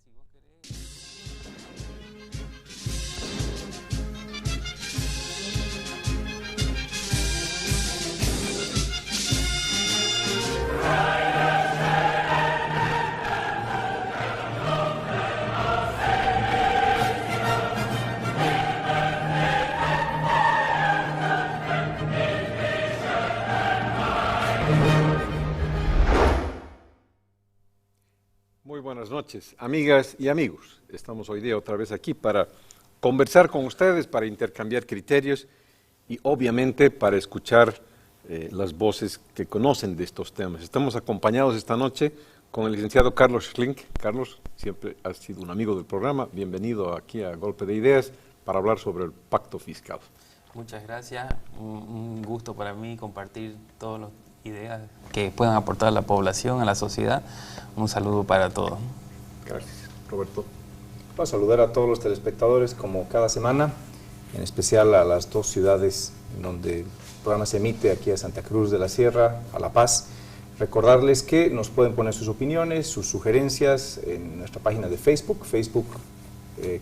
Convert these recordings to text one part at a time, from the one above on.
si vos querés. Muy buenas noches, amigas y amigos. Estamos hoy día otra vez aquí para conversar con ustedes, para intercambiar criterios y obviamente para escuchar las voces que conocen de estos temas. Estamos acompañados esta noche con el licenciado Carlos Schlink. Carlos, siempre has sido un amigo del programa. Bienvenido aquí a Golpe de Ideas para hablar sobre el pacto fiscal. Muchas gracias. Un gusto para mí compartir todas las ideas que puedan aportar a la población, a la sociedad. Un saludo para todos. Gracias. Roberto. Para saludar a todos los telespectadores como cada semana, en especial a las dos ciudades donde el programa se emite, aquí a Santa Cruz de la Sierra, a La Paz. Recordarles que nos pueden poner sus opiniones, sus sugerencias en nuestra página de Facebook,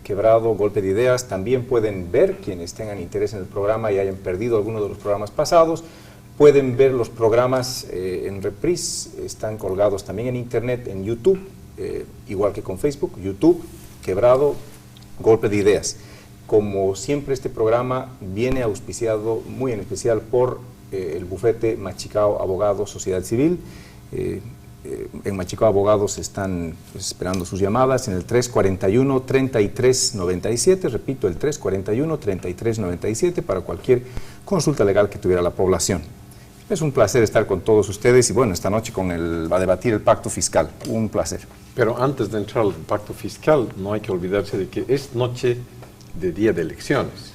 Quebrado Golpe de Ideas. También pueden ver, quienes tengan interés en el programa y hayan perdido alguno de los programas pasados, pueden ver los programas en reprise, están colgados también en internet, en YouTube, igual que con Facebook, YouTube, Quebrado, Golpe de Ideas. Como siempre, este programa viene auspiciado muy en especial por el bufete Machicao Abogados Sociedad Civil. En Machicao Abogados están esperando sus llamadas en el 341-3397, repito, el 341-3397 para cualquier consulta legal que tuviera la población. Es un placer estar con todos ustedes y bueno, esta noche va a debatir el pacto fiscal. Un placer. Pero antes de entrar al pacto fiscal, no hay que olvidarse de que es noche de día de elecciones.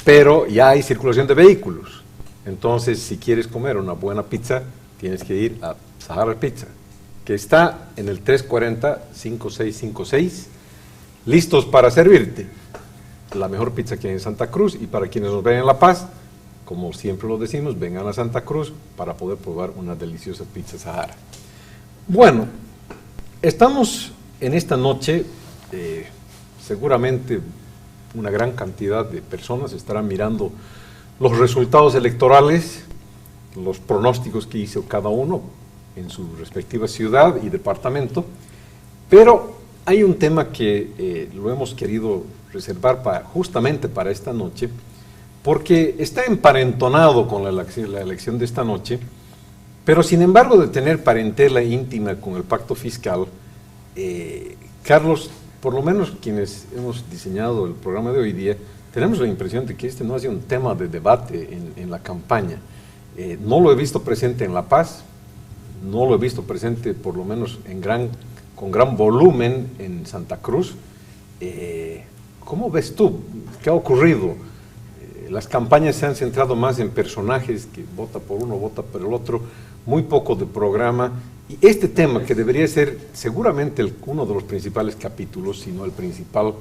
Pero ya hay circulación de vehículos. Entonces, si quieres comer una buena pizza, tienes que ir a Sahara Pizza, que está en el 340-5656, listos para servirte. La mejor pizza que hay en Santa Cruz, y para quienes nos ven en La Paz, como siempre lo decimos, vengan a Santa Cruz para poder probar una deliciosa pizza Sahara. Bueno, estamos en esta noche, seguramente una gran cantidad de personas estarán mirando los resultados electorales, los pronósticos que hizo cada uno en su respectiva ciudad y departamento, pero hay un tema que lo hemos querido reservar justamente para esta noche, porque está emparentonado con la elección de esta noche, pero sin embargo de tener parentela íntima con el pacto fiscal, Carlos, por lo menos quienes hemos diseñado el programa de hoy día, tenemos la impresión de que este no ha sido un tema de debate en la campaña. No lo he visto presente en La Paz, no lo he visto presente por lo menos con gran volumen en Santa Cruz. ¿Cómo ves tú? ¿Qué ha ocurrido? Las campañas se han centrado más en personajes que vota por uno, vota por el otro, muy poco de programa. Y este tema, que debería ser seguramente uno de los principales capítulos, si no el principal,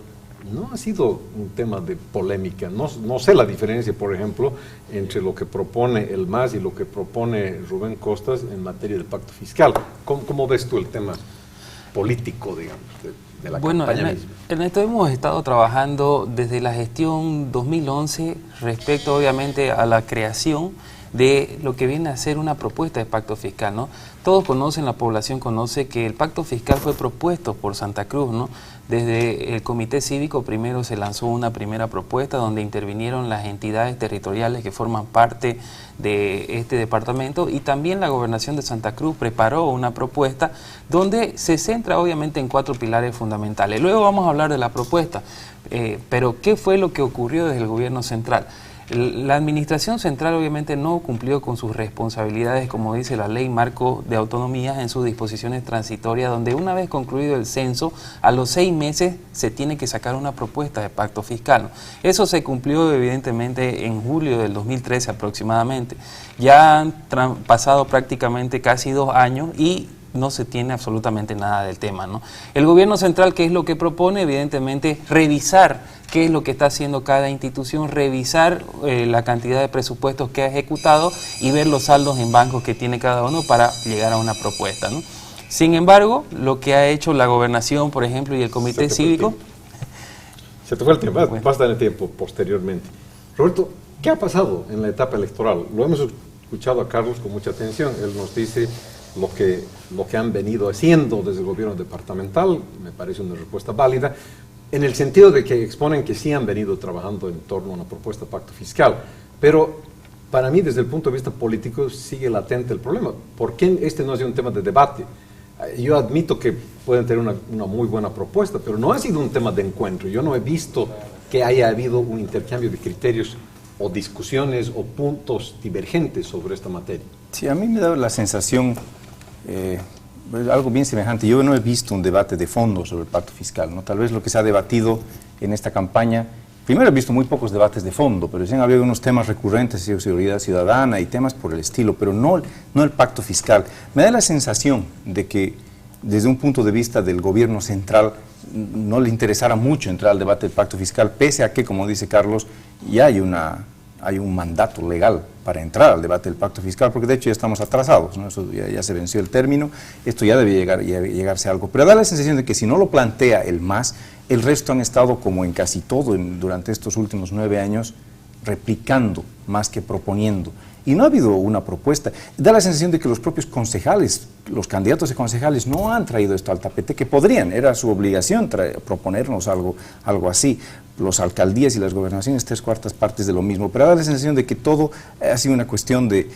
no ha sido un tema de polémica. No sé la diferencia, por ejemplo, entre lo que propone el MAS y lo que propone Rubén Costas en materia del pacto fiscal. ¿Cómo ves tú el tema político, digamos, de la campaña misma? En esto hemos estado trabajando desde la gestión 2011 respecto, obviamente, a la creación de lo que viene a ser una propuesta de pacto fiscal, ¿no? Todos conocen, la población conoce que el pacto fiscal fue propuesto por Santa Cruz, ¿no? Desde el Comité Cívico primero se lanzó una primera propuesta donde intervinieron las entidades territoriales que forman parte de este departamento, y también la Gobernación de Santa Cruz preparó una propuesta donde se centra obviamente en 4 pilares fundamentales. Luego vamos a hablar de la propuesta, pero ¿qué fue lo que ocurrió desde el gobierno central? La administración central obviamente no cumplió con sus responsabilidades, como dice la ley marco de autonomía en sus disposiciones transitorias, donde una vez concluido el censo, a los 6 meses se tiene que sacar una propuesta de pacto fiscal. Eso se cumplió evidentemente en julio del 2013 aproximadamente. Ya han pasado prácticamente casi 2 años y no se tiene absolutamente nada del tema, ¿no? El gobierno central, ¿qué es lo que propone? Evidentemente, revisar qué es lo que está haciendo cada institución, revisar la cantidad de presupuestos que ha ejecutado y ver los saldos en bancos que tiene cada uno para llegar a una propuesta, ¿no? Sin embargo, lo que ha hecho la gobernación, por ejemplo, y el comité cívico... Se te fue el tiempo, Bueno. vas a tener tiempo posteriormente. Roberto, ¿qué ha pasado en la etapa electoral? Lo hemos escuchado a Carlos con mucha atención. Él nos dice lo que han venido haciendo desde el gobierno departamental. Me parece una respuesta válida, en el sentido de que exponen que sí han venido trabajando en torno a una propuesta de pacto fiscal. Pero para mí, desde el punto de vista político, sigue latente el problema. ¿Por qué este no ha sido un tema de debate? Yo admito que pueden tener una muy buena propuesta, pero no ha sido un tema de encuentro. Yo no he visto que haya habido un intercambio de criterios o discusiones o puntos divergentes sobre esta materia. Sí, a mí me da la sensación, algo bien semejante. Yo no he visto un debate de fondo sobre el pacto fiscal, ¿no? Tal vez lo que se ha debatido en esta campaña, primero he visto muy pocos debates de fondo, pero sí han habido unos temas recurrentes, seguridad ciudadana y temas por el estilo, pero no el pacto fiscal. Me da la sensación de que desde un punto de vista del gobierno central no le interesara mucho entrar al debate del pacto fiscal, pese a que, como dice Carlos, ya hay un mandato legal para entrar al debate del pacto fiscal, porque de hecho ya estamos atrasados, ¿no? Eso ya se venció el término, esto ya debe llegarse a algo. Pero da la sensación de que si no lo plantea el MAS, el resto han estado, como en casi todo durante estos últimos 9 años, replicando más que proponiendo. Y no ha habido una propuesta. Da la sensación de que los propios concejales, los candidatos a concejales, no han traído esto al tapete, que podrían, era su obligación proponernos algo así. Los alcaldías y las gobernaciones, 3/4 partes de lo mismo. Pero da la sensación de que todo ha sido una cuestión de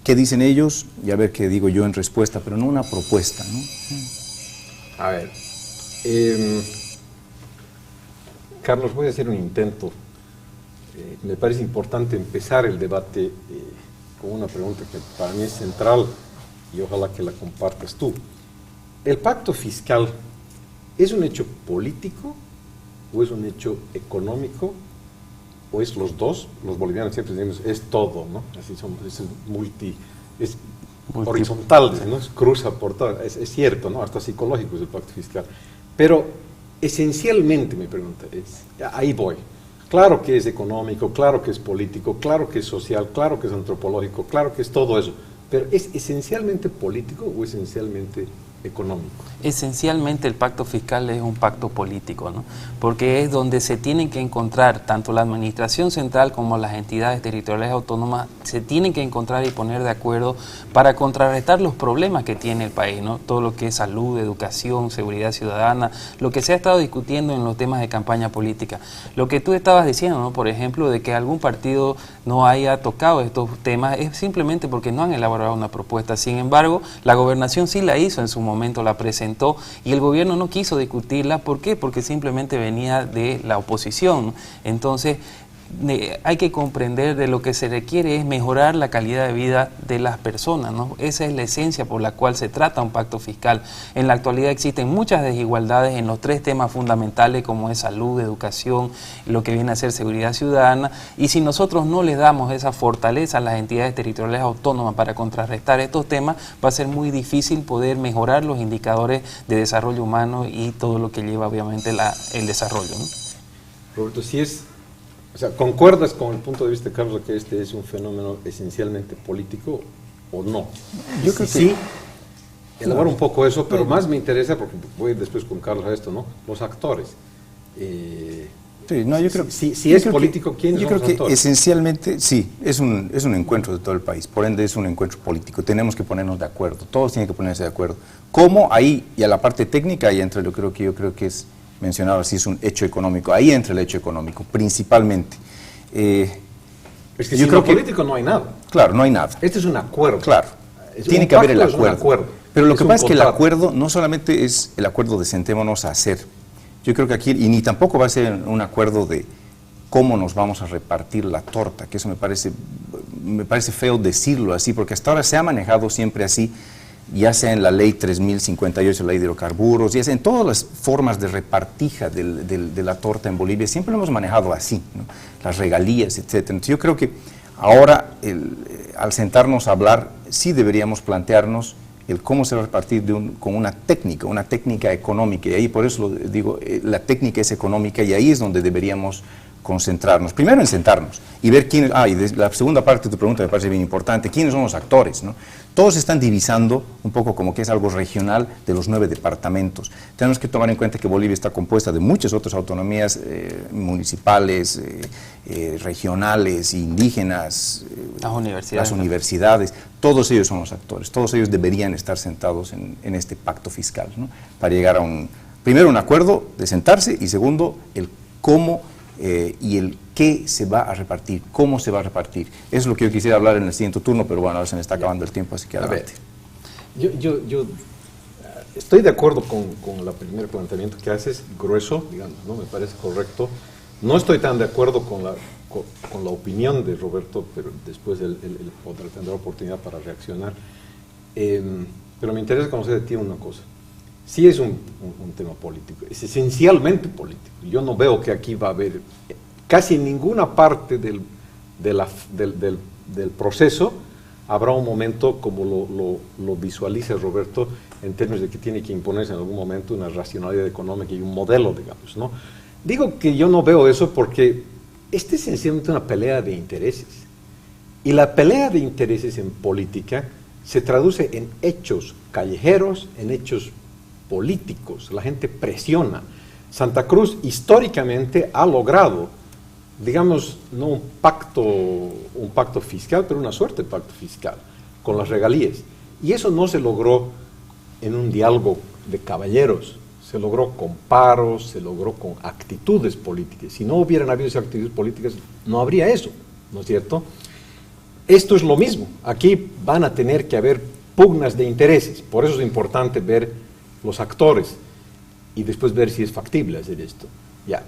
qué dicen ellos y a ver qué digo yo en respuesta, pero no una propuesta, ¿no? A ver, Carlos, voy a hacer un intento. Me parece importante empezar el debate con una pregunta que para mí es central y ojalá que la compartas tú. ¿El pacto fiscal es un hecho político o es un hecho económico o es los dos? Los bolivianos siempre decimos es todo, ¿no? Así somos, es horizontal, ¿no? Cruza por todo, es cierto, ¿no? Hasta psicológico es el pacto fiscal. Pero esencialmente mi pregunta es, ahí voy. Claro que es económico, claro que es político, claro que es social, claro que es antropológico, claro que es todo eso, pero ¿es esencialmente político o esencialmente económico? Esencialmente el pacto fiscal es un pacto político, ¿no? Porque es donde se tienen que encontrar, tanto la administración central como las entidades territoriales autónomas, se tienen que encontrar y poner de acuerdo para contrarrestar los problemas que tiene el país, ¿no? Todo lo que es salud, educación, seguridad ciudadana, lo que se ha estado discutiendo en los temas de campaña política. Lo que tú estabas diciendo, ¿no? Por ejemplo, de que algún partido no haya tocado estos temas, es simplemente porque no han elaborado una propuesta. Sin embargo, la gobernación sí la hizo en su momento, la presentó y el gobierno no quiso discutirla. ¿Por qué? Porque simplemente venía de la oposición. Entonces, hay que comprender de lo que se requiere es mejorar la calidad de vida de las personas, ¿no? Esa es la esencia por la cual se trata un pacto fiscal. En la actualidad existen muchas desigualdades en los 3 temas fundamentales como es salud, educación, lo que viene a ser seguridad ciudadana, y si nosotros no les damos esa fortaleza a las entidades territoriales autónomas para contrarrestar estos temas, va a ser muy difícil poder mejorar los indicadores de desarrollo humano y todo lo que lleva obviamente el desarrollo, ¿no? Roberto, o sea, ¿concuerdas con el punto de vista de Carlos que este es un fenómeno esencialmente político o no? Yo creo que sí. Elabora un poco eso, pero más me interesa, porque voy después con Carlos a esto, ¿no? Los actores. Sí, no, yo creo que si es político, ¿quiénes son los actores? Yo creo que esencialmente sí, es un encuentro de todo el país, por ende es un encuentro político, tenemos que ponernos de acuerdo, todos tienen que ponerse de acuerdo. ¿Cómo? Ahí, y a la parte técnica, ahí entra yo creo que es mencionado así, es un hecho económico, ahí entra el hecho económico, principalmente. Es que yo creo que político no hay nada. Claro, no hay nada. Este es un acuerdo. Claro, tiene que haber el acuerdo. Pero lo que pasa es que el acuerdo no solamente es el acuerdo de sentémonos a hacer. Yo creo que aquí, y ni tampoco va a ser un acuerdo de cómo nos vamos a repartir la torta, que eso me parece feo decirlo así, porque hasta ahora se ha manejado siempre así, ya sea en la ley 3058, la ley de hidrocarburos, ya sea en todas las formas de repartija de la torta en Bolivia, siempre lo hemos manejado así, ¿no? Las regalías, etc. Entonces yo creo que ahora, al sentarnos a hablar, sí deberíamos plantearnos el cómo se va a repartir con una técnica económica, y ahí por eso lo digo, la técnica es económica y ahí es donde deberíamos concentrarnos, primero en sentarnos y ver quiénes, y la segunda parte de tu pregunta me parece bien importante, quiénes son los actores, ¿no? Todos están divisando un poco como que es algo regional de los 9 departamentos. Tenemos que tomar en cuenta que Bolivia está compuesta de muchas otras autonomías municipales, regionales, indígenas, las universidades, todos ellos son los actores, todos ellos deberían estar sentados en este pacto fiscal, ¿no? Para llegar a primero un acuerdo de sentarse y segundo el cómo y el qué se va a repartir, cómo se va a repartir. Eso es lo que yo quisiera hablar en el siguiente turno, pero bueno, ahora se me está acabando el tiempo, así que adelante. Yo estoy de acuerdo con el primer planteamiento que haces, grueso, digamos, ¿no? Me parece correcto. No estoy tan de acuerdo con la opinión de Roberto, pero después él podrá tener oportunidad para reaccionar. Pero me interesa conocer de ti una cosa. Sí es un tema político, es esencialmente político. Yo no veo que aquí va a haber casi en ninguna parte del proceso habrá un momento como lo visualiza Roberto en términos de que tiene que imponerse en algún momento una racionalidad económica y un modelo, digamos, ¿no? Digo que yo no veo eso porque este es esencialmente una pelea de intereses. Y la pelea de intereses en política se traduce en hechos callejeros, en hechos políticos. La gente presiona. Santa Cruz históricamente ha logrado, digamos, no un pacto fiscal, pero una suerte de pacto fiscal con las regalías. Y eso no se logró en un diálogo de caballeros, se logró con paros, se logró con actitudes políticas. Si no hubieran habido esas actitudes políticas, no habría eso, ¿no es cierto? Esto es lo mismo. Aquí van a tener que haber pugnas de intereses. Por eso es importante ver los actores y después ver si es factible hacer esto. Ya.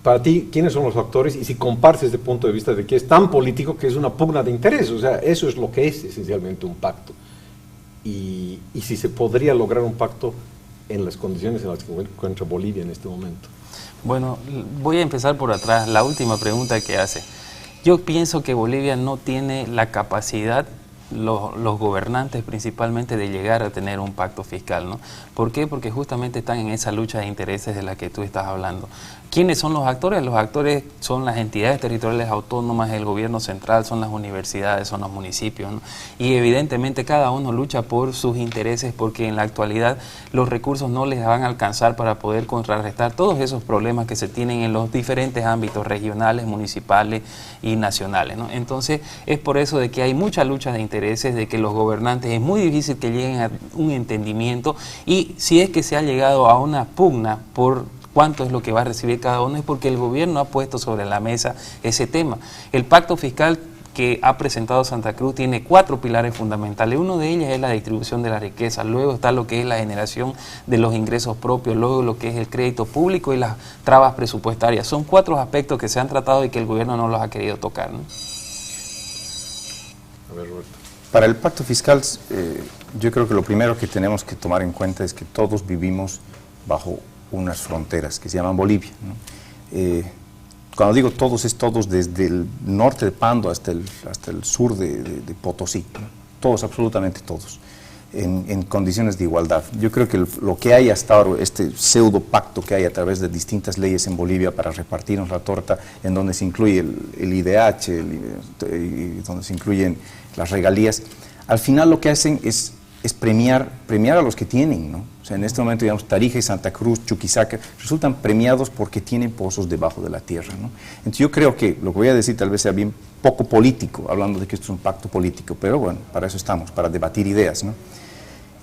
Para ti, ¿quiénes son los actores? Y si compartes desde el punto de vista de que es tan político que es una pugna de intereses, o sea, eso es lo que es esencialmente un pacto. Y si se podría lograr un pacto en las condiciones en las que se encuentra Bolivia en este momento. Bueno, voy a empezar por atrás, la última pregunta que hace. Yo pienso que Bolivia no tiene la capacidad, los gobernantes principalmente, de llegar a tener un pacto fiscal, ¿no? ¿Por qué? Porque justamente están en esa lucha de intereses de la que tú estás hablando. ¿Quiénes son los actores? Los actores son las entidades territoriales autónomas, el gobierno central, son las universidades, son los municipios, ¿no? Y evidentemente cada uno lucha por sus intereses porque en la actualidad los recursos no les van a alcanzar para poder contrarrestar todos esos problemas que se tienen en los diferentes ámbitos regionales, municipales y nacionales, ¿no? Entonces es por eso de que hay mucha lucha de intereses, de que los gobernantes es muy difícil que lleguen a un entendimiento, y si es que se ha llegado a una pugna por cuánto es lo que va a recibir cada uno, es porque el gobierno ha puesto sobre la mesa ese tema. El pacto fiscal que ha presentado Santa Cruz tiene 4 pilares fundamentales. Uno de ellos es la distribución de la riqueza, luego está lo que es la generación de los ingresos propios, luego lo que es el crédito público y las trabas presupuestarias. Son 4 aspectos que se han tratado y que el gobierno no los ha querido tocar, ¿no? A ver, Roberto. Para el pacto fiscal, yo creo que lo primero que tenemos que tomar en cuenta es que todos vivimos bajo unas fronteras que se llaman Bolivia, ¿no? Cuando digo todos, es todos desde el norte de Pando hasta el sur de Potosí, ¿no? Todos, absolutamente todos, en condiciones de igualdad. Yo creo que lo que hay hasta ahora, este pseudo pacto que hay a través de distintas leyes en Bolivia para repartirnos la torta, en donde se incluye el IDH, y donde se incluyen las regalías, al final lo que hacen es premiar a los que tienen, ¿no? O sea, en este momento, digamos, Tarija y Santa Cruz, Chuquisaca, resultan premiados porque tienen pozos debajo de la tierra, ¿no? Entonces yo creo que lo que voy a decir tal vez sea bien poco político, hablando de que esto es un pacto político, pero bueno, para eso estamos, para debatir ideas, ¿no?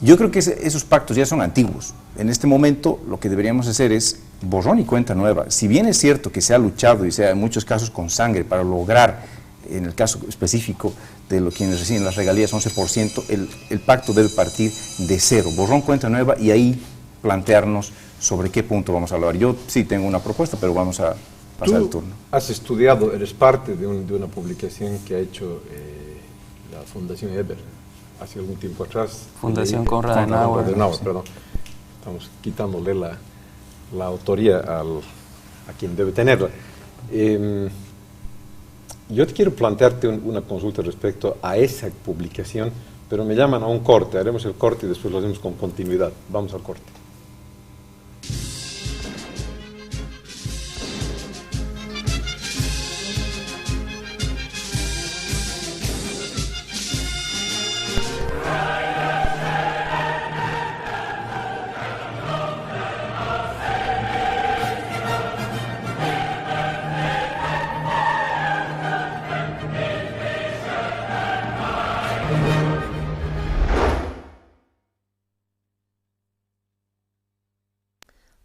Yo creo que esos pactos ya son antiguos. En este momento lo que deberíamos hacer es borrón y cuenta nueva. Si bien es cierto que se ha luchado y se ha en muchos casos con sangre para lograr, en el caso específico de quienes reciben las regalías, 11%, el pacto debe partir de cero, borrón, cuenta nueva, y ahí plantearnos sobre qué punto vamos a hablar. Yo sí tengo una propuesta, pero vamos a pasar el turno. Has estudiado, eres parte de una publicación que ha hecho la Fundación Eber hace algún tiempo atrás. Fundación Konrad Adenauer. Perdón. Estamos quitándole la autoría a quien debe tenerla. Yo te quiero plantearte una consulta respecto a esa publicación, pero me llaman a un corte. Haremos el corte y después lo hacemos con continuidad. Vamos al corte.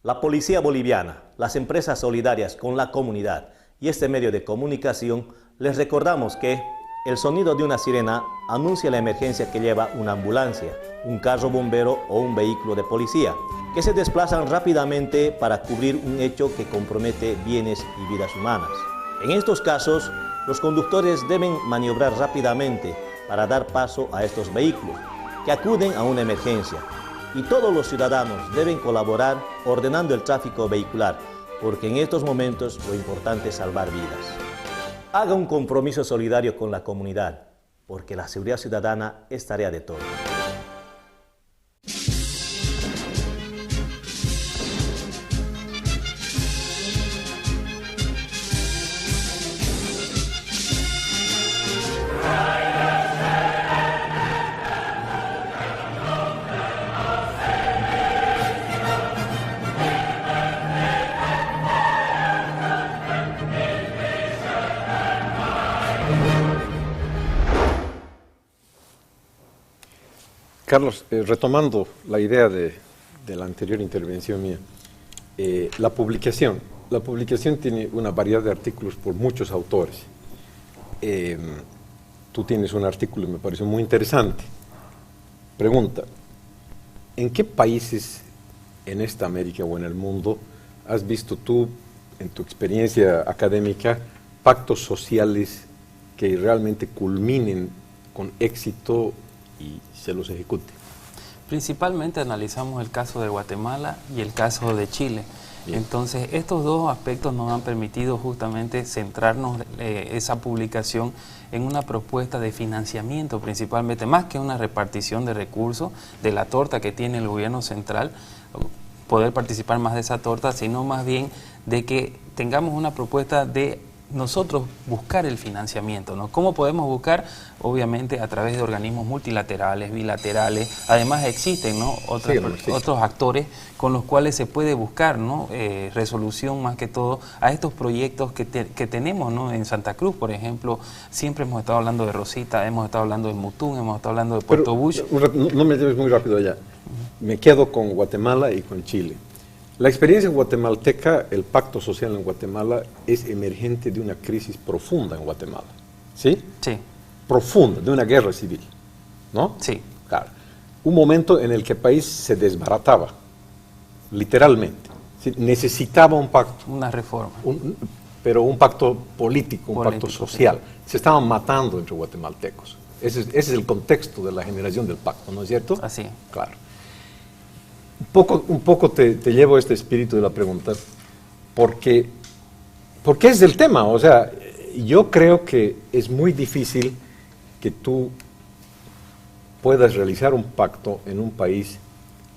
La policía boliviana, las empresas solidarias con la comunidad y este medio de comunicación les recordamos que el sonido de una sirena anuncia la emergencia que lleva una ambulancia, un carro bombero o un vehículo de policía, que se desplazan rápidamente para cubrir un hecho que compromete bienes y vidas humanas. En estos casos, los conductores deben maniobrar rápidamente para dar paso a estos vehículos que acuden a una emergencia. Y todos los ciudadanos deben colaborar ordenando el tráfico vehicular, porque en estos momentos lo importante es salvar vidas. Haga un compromiso solidario con la comunidad, porque la seguridad ciudadana es tarea de todos. Carlos, retomando la idea de la anterior intervención mía, la publicación tiene una variedad de artículos por muchos autores. Tú tienes un artículo que me pareció muy interesante. Pregunta, ¿en qué países en esta América o en el mundo has visto tú, en tu experiencia académica, pactos sociales que realmente culminen con éxito y se los ejecute? Principalmente analizamos el caso de Guatemala y el caso de Chile. Bien. Entonces, estos dos aspectos nos han permitido justamente centrarnos esa publicación en una propuesta de financiamiento, principalmente, más que una repartición de recursos de la torta que tiene el gobierno central, poder participar más de esa torta, sino más bien de que tengamos una propuesta de nosotros buscar el financiamiento, ¿no? ¿Cómo podemos buscar? Obviamente a través de organismos multilaterales, bilaterales. Además existen, ¿no?, otros actores con los cuales se puede buscar, ¿no?, resolución más que todo a estos proyectos que tenemos, ¿no? En Santa Cruz, por ejemplo, siempre hemos estado hablando de Rosita, hemos estado hablando de Mutún, hemos estado hablando de Puerto Bush. No me lleves muy rápido allá. Me quedo con Guatemala y con Chile. La experiencia guatemalteca, el pacto social en Guatemala, es emergente de una crisis profunda en Guatemala. ¿Sí? Sí. Profunda, de una guerra civil, ¿no? Sí. Claro. Un momento en el que el país se desbarataba, literalmente. ¿Sí? Necesitaba un pacto. Una reforma. Pero un pacto político, un pacto social. Sí. Se estaban matando entre guatemaltecos. Ese es el contexto de la generación del pacto, ¿no es cierto? Así. Claro. Un poco te llevo este espíritu de la pregunta, porque es el tema. O sea, yo creo que es muy difícil que tú puedas realizar un pacto en un país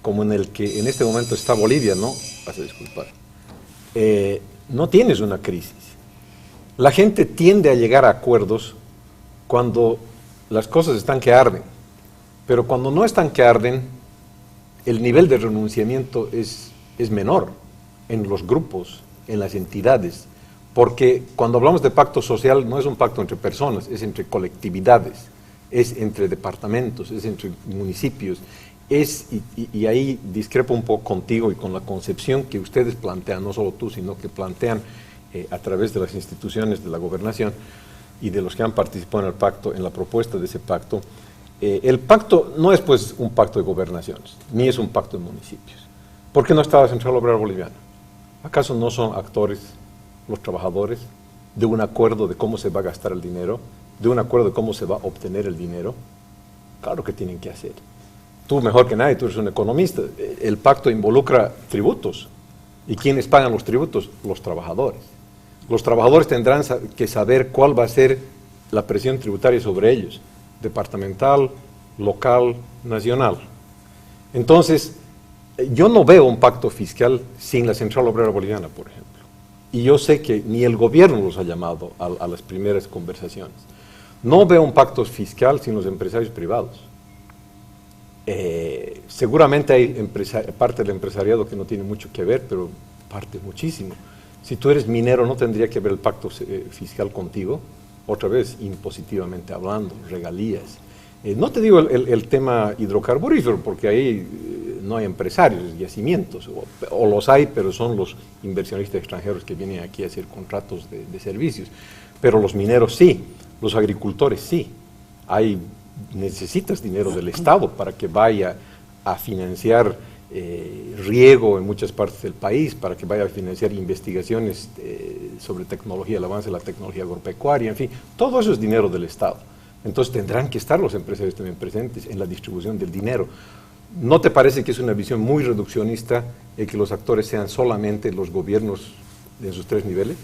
como en el que en este momento está Bolivia, ¿no? Vas a disculpar. No tienes una crisis. La gente tiende a llegar a acuerdos cuando las cosas están que arden, pero cuando no están que arden, el nivel de renunciamiento es menor en los grupos, en las entidades, porque cuando hablamos de pacto social no es un pacto entre personas, es entre colectividades, es entre departamentos, es entre municipios, y ahí discrepo un poco contigo y con la concepción que ustedes plantean, no solo tú, sino que plantean a través de las instituciones de la gobernación y de los que han participado en el pacto, en la propuesta de ese pacto. El pacto no es pues un pacto de gobernaciones, ni es un pacto de municipios. ¿Por qué no está la Central Obrera Boliviana? ¿Acaso no son actores los trabajadores de un acuerdo de cómo se va a gastar el dinero, de un acuerdo de cómo se va a obtener el dinero? Claro que tienen que hacer. Tú mejor que nadie, tú eres un economista. El pacto involucra tributos. ¿Y quiénes pagan los tributos? Los trabajadores. Los trabajadores tendrán que saber cuál va a ser la presión tributaria sobre ellos, departamental, local, nacional. Entonces, yo no veo un pacto fiscal sin la Central Obrera Boliviana, por ejemplo. Y yo sé que ni el gobierno los ha llamado a las primeras conversaciones. No veo un pacto fiscal sin los empresarios privados. Seguramente hay parte del empresariado que no tiene mucho que ver, pero parte muchísimo. Si tú eres minero, ¿no tendría que ver el pacto fiscal contigo? Otra vez, impositivamente hablando, regalías. No te digo el tema hidrocarburífero, porque ahí no hay empresarios, yacimientos, o los hay, pero son los inversionistas extranjeros que vienen aquí a hacer contratos de servicios. Pero los mineros sí, los agricultores sí. Necesitas dinero del Estado para que vaya a financiar riego en muchas partes del país, para que vaya a financiar investigaciones sobre tecnología, el avance de la tecnología agropecuaria, en fin, todo eso es dinero del Estado. Entonces tendrán que estar los empresarios también presentes en la distribución del dinero. ¿No te parece que es una visión muy reduccionista que los actores sean solamente los gobiernos de sus 3 niveles?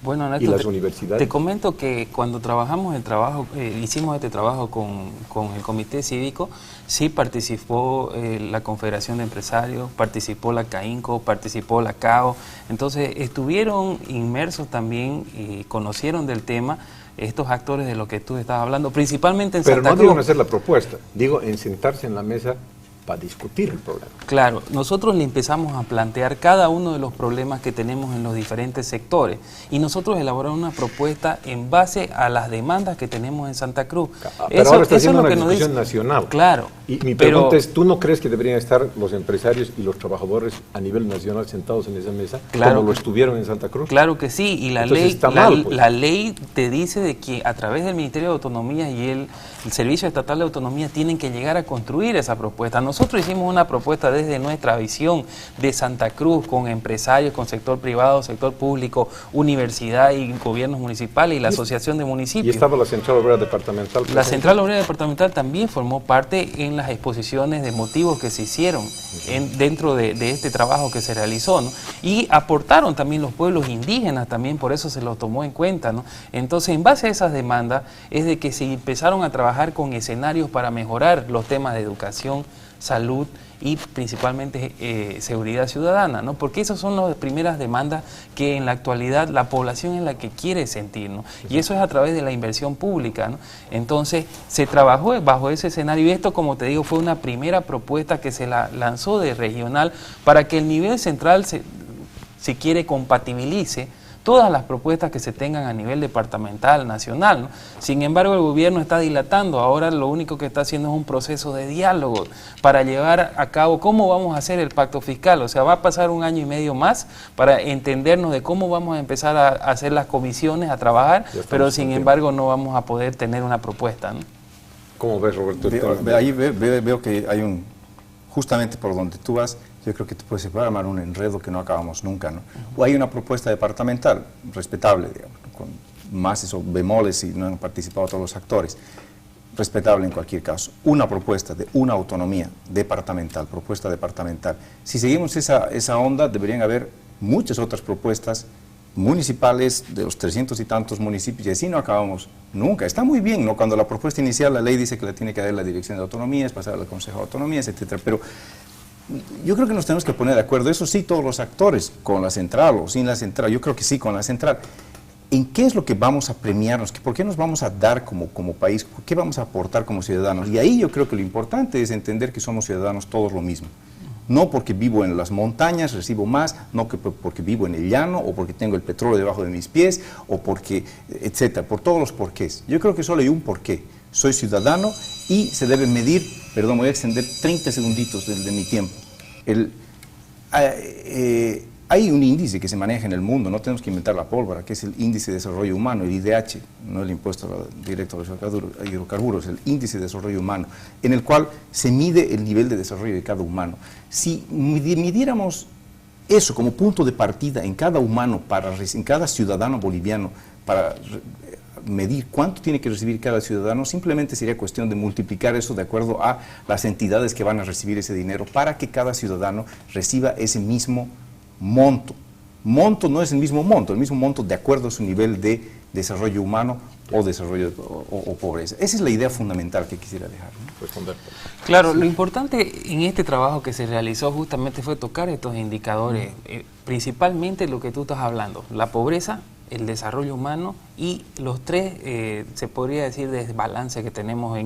Bueno, Néstor, y las universidades. Te comento que cuando trabajamos hicimos este trabajo con el Comité Cívico, sí participó la Confederación de Empresarios, participó la CAINCO, participó la CAO, entonces estuvieron inmersos también y conocieron del tema estos actores de lo que tú estabas hablando, principalmente en Santa Cruz. Pero no digo en hacer la propuesta, digo en sentarse en la mesa para discutir el problema. Claro, nosotros le empezamos a plantear cada uno de los problemas que tenemos en los diferentes sectores y nosotros elaboramos una propuesta en base a las demandas que tenemos en Santa Cruz. Pero ahora está haciendo una discusión nacional. Claro. Y mi pregunta es, ¿tú no crees que deberían estar los empresarios y los trabajadores a nivel nacional sentados en esa mesa, como lo estuvieron en Santa Cruz? Claro que sí, y la ley la ley te dice de que a través del Ministerio de Autonomía y el Servicio Estatal de Autonomía tienen que llegar a construir esa propuesta. Nosotros hicimos una propuesta desde nuestra visión de Santa Cruz, con empresarios, con sector privado, sector público, universidad y gobiernos municipales y la Asociación de Municipios. ¿Y estaba la Central Obrera Departamental? La Central Obrera Departamental también formó parte en las exposiciones de motivos que se hicieron dentro de este trabajo que se realizó, ¿no? Y aportaron también los pueblos indígenas, también por eso se lo tomó en cuenta, ¿no? Entonces, en base a esas demandas, es de que se empezaron a trabajar con escenarios para mejorar los temas de educación, salud y principalmente seguridad ciudadana, ¿no? Porque esas son las primeras demandas que en la actualidad la población es la que quiere sentir, ¿no? Y eso es a través de la inversión pública, ¿no? Entonces se trabajó bajo ese escenario y esto, como te digo, fue una primera propuesta que se la lanzó de regional para que el nivel central si quiere compatibilice todas las propuestas que se tengan a nivel departamental, nacional, ¿no? Sin embargo, el gobierno está dilatando. Ahora lo único que está haciendo es un proceso de diálogo para llevar a cabo cómo vamos a hacer el pacto fiscal. O sea, va a pasar 1 año y medio más para entendernos de cómo vamos a empezar a hacer las comisiones, a trabajar, pero sin embargo no vamos a poder tener una propuesta, ¿no? ¿Cómo ves, Roberto? Ahí veo que hay justamente por donde tú vas, yo creo que te puedes armar un enredo que no acabamos nunca, ¿no? O hay una propuesta departamental, respetable, digamos, con más esos bemoles y no han participado todos los actores, respetable en cualquier caso. Una propuesta de una autonomía departamental, propuesta departamental. Si seguimos esa onda, deberían haber muchas otras propuestas municipales de los 300 y tantos municipios y así no acabamos nunca. Está muy bien, ¿no? Cuando la propuesta inicial, la ley dice que la tiene que dar la Dirección de Autonomías, pasar al Consejo de Autonomías, etcétera, pero yo creo que nos tenemos que poner de acuerdo, eso sí, todos los actores, con la central o sin la central, yo creo que sí, con la central, en qué es lo que vamos a premiarnos, por qué nos vamos a dar como país, qué vamos a aportar como ciudadanos. Y ahí yo creo que lo importante es entender que somos ciudadanos todos lo mismo. No porque vivo en las montañas recibo más, no porque vivo en el llano, o porque tengo el petróleo debajo de mis pies, o porque, etcétera, por todos los porqués. Yo creo que solo hay un porqué. Soy ciudadano y se debe medir, perdón, voy a extender 30 segunditos de mi tiempo. Hay un índice que se maneja en el mundo, no tenemos que inventar la pólvora, que es el Índice de Desarrollo Humano, el IDH, no el Impuesto Directo a los Hidrocarburos, el Índice de Desarrollo Humano, en el cual se mide el nivel de desarrollo de cada humano. Si midiéramos eso como punto de partida en cada humano, en cada ciudadano boliviano, para medir cuánto tiene que recibir cada ciudadano, simplemente sería cuestión de multiplicar eso de acuerdo a las entidades que van a recibir ese dinero para que cada ciudadano reciba ese mismo monto. Monto no es el mismo monto de acuerdo a su nivel de desarrollo humano o desarrollo o pobreza. Esa es la idea fundamental que quisiera dejar, ¿no? Responder. Claro, lo importante en este trabajo que se realizó justamente fue tocar estos indicadores, principalmente lo que tú estás hablando, la pobreza, el desarrollo humano y los 3, se podría decir, desbalance que tenemos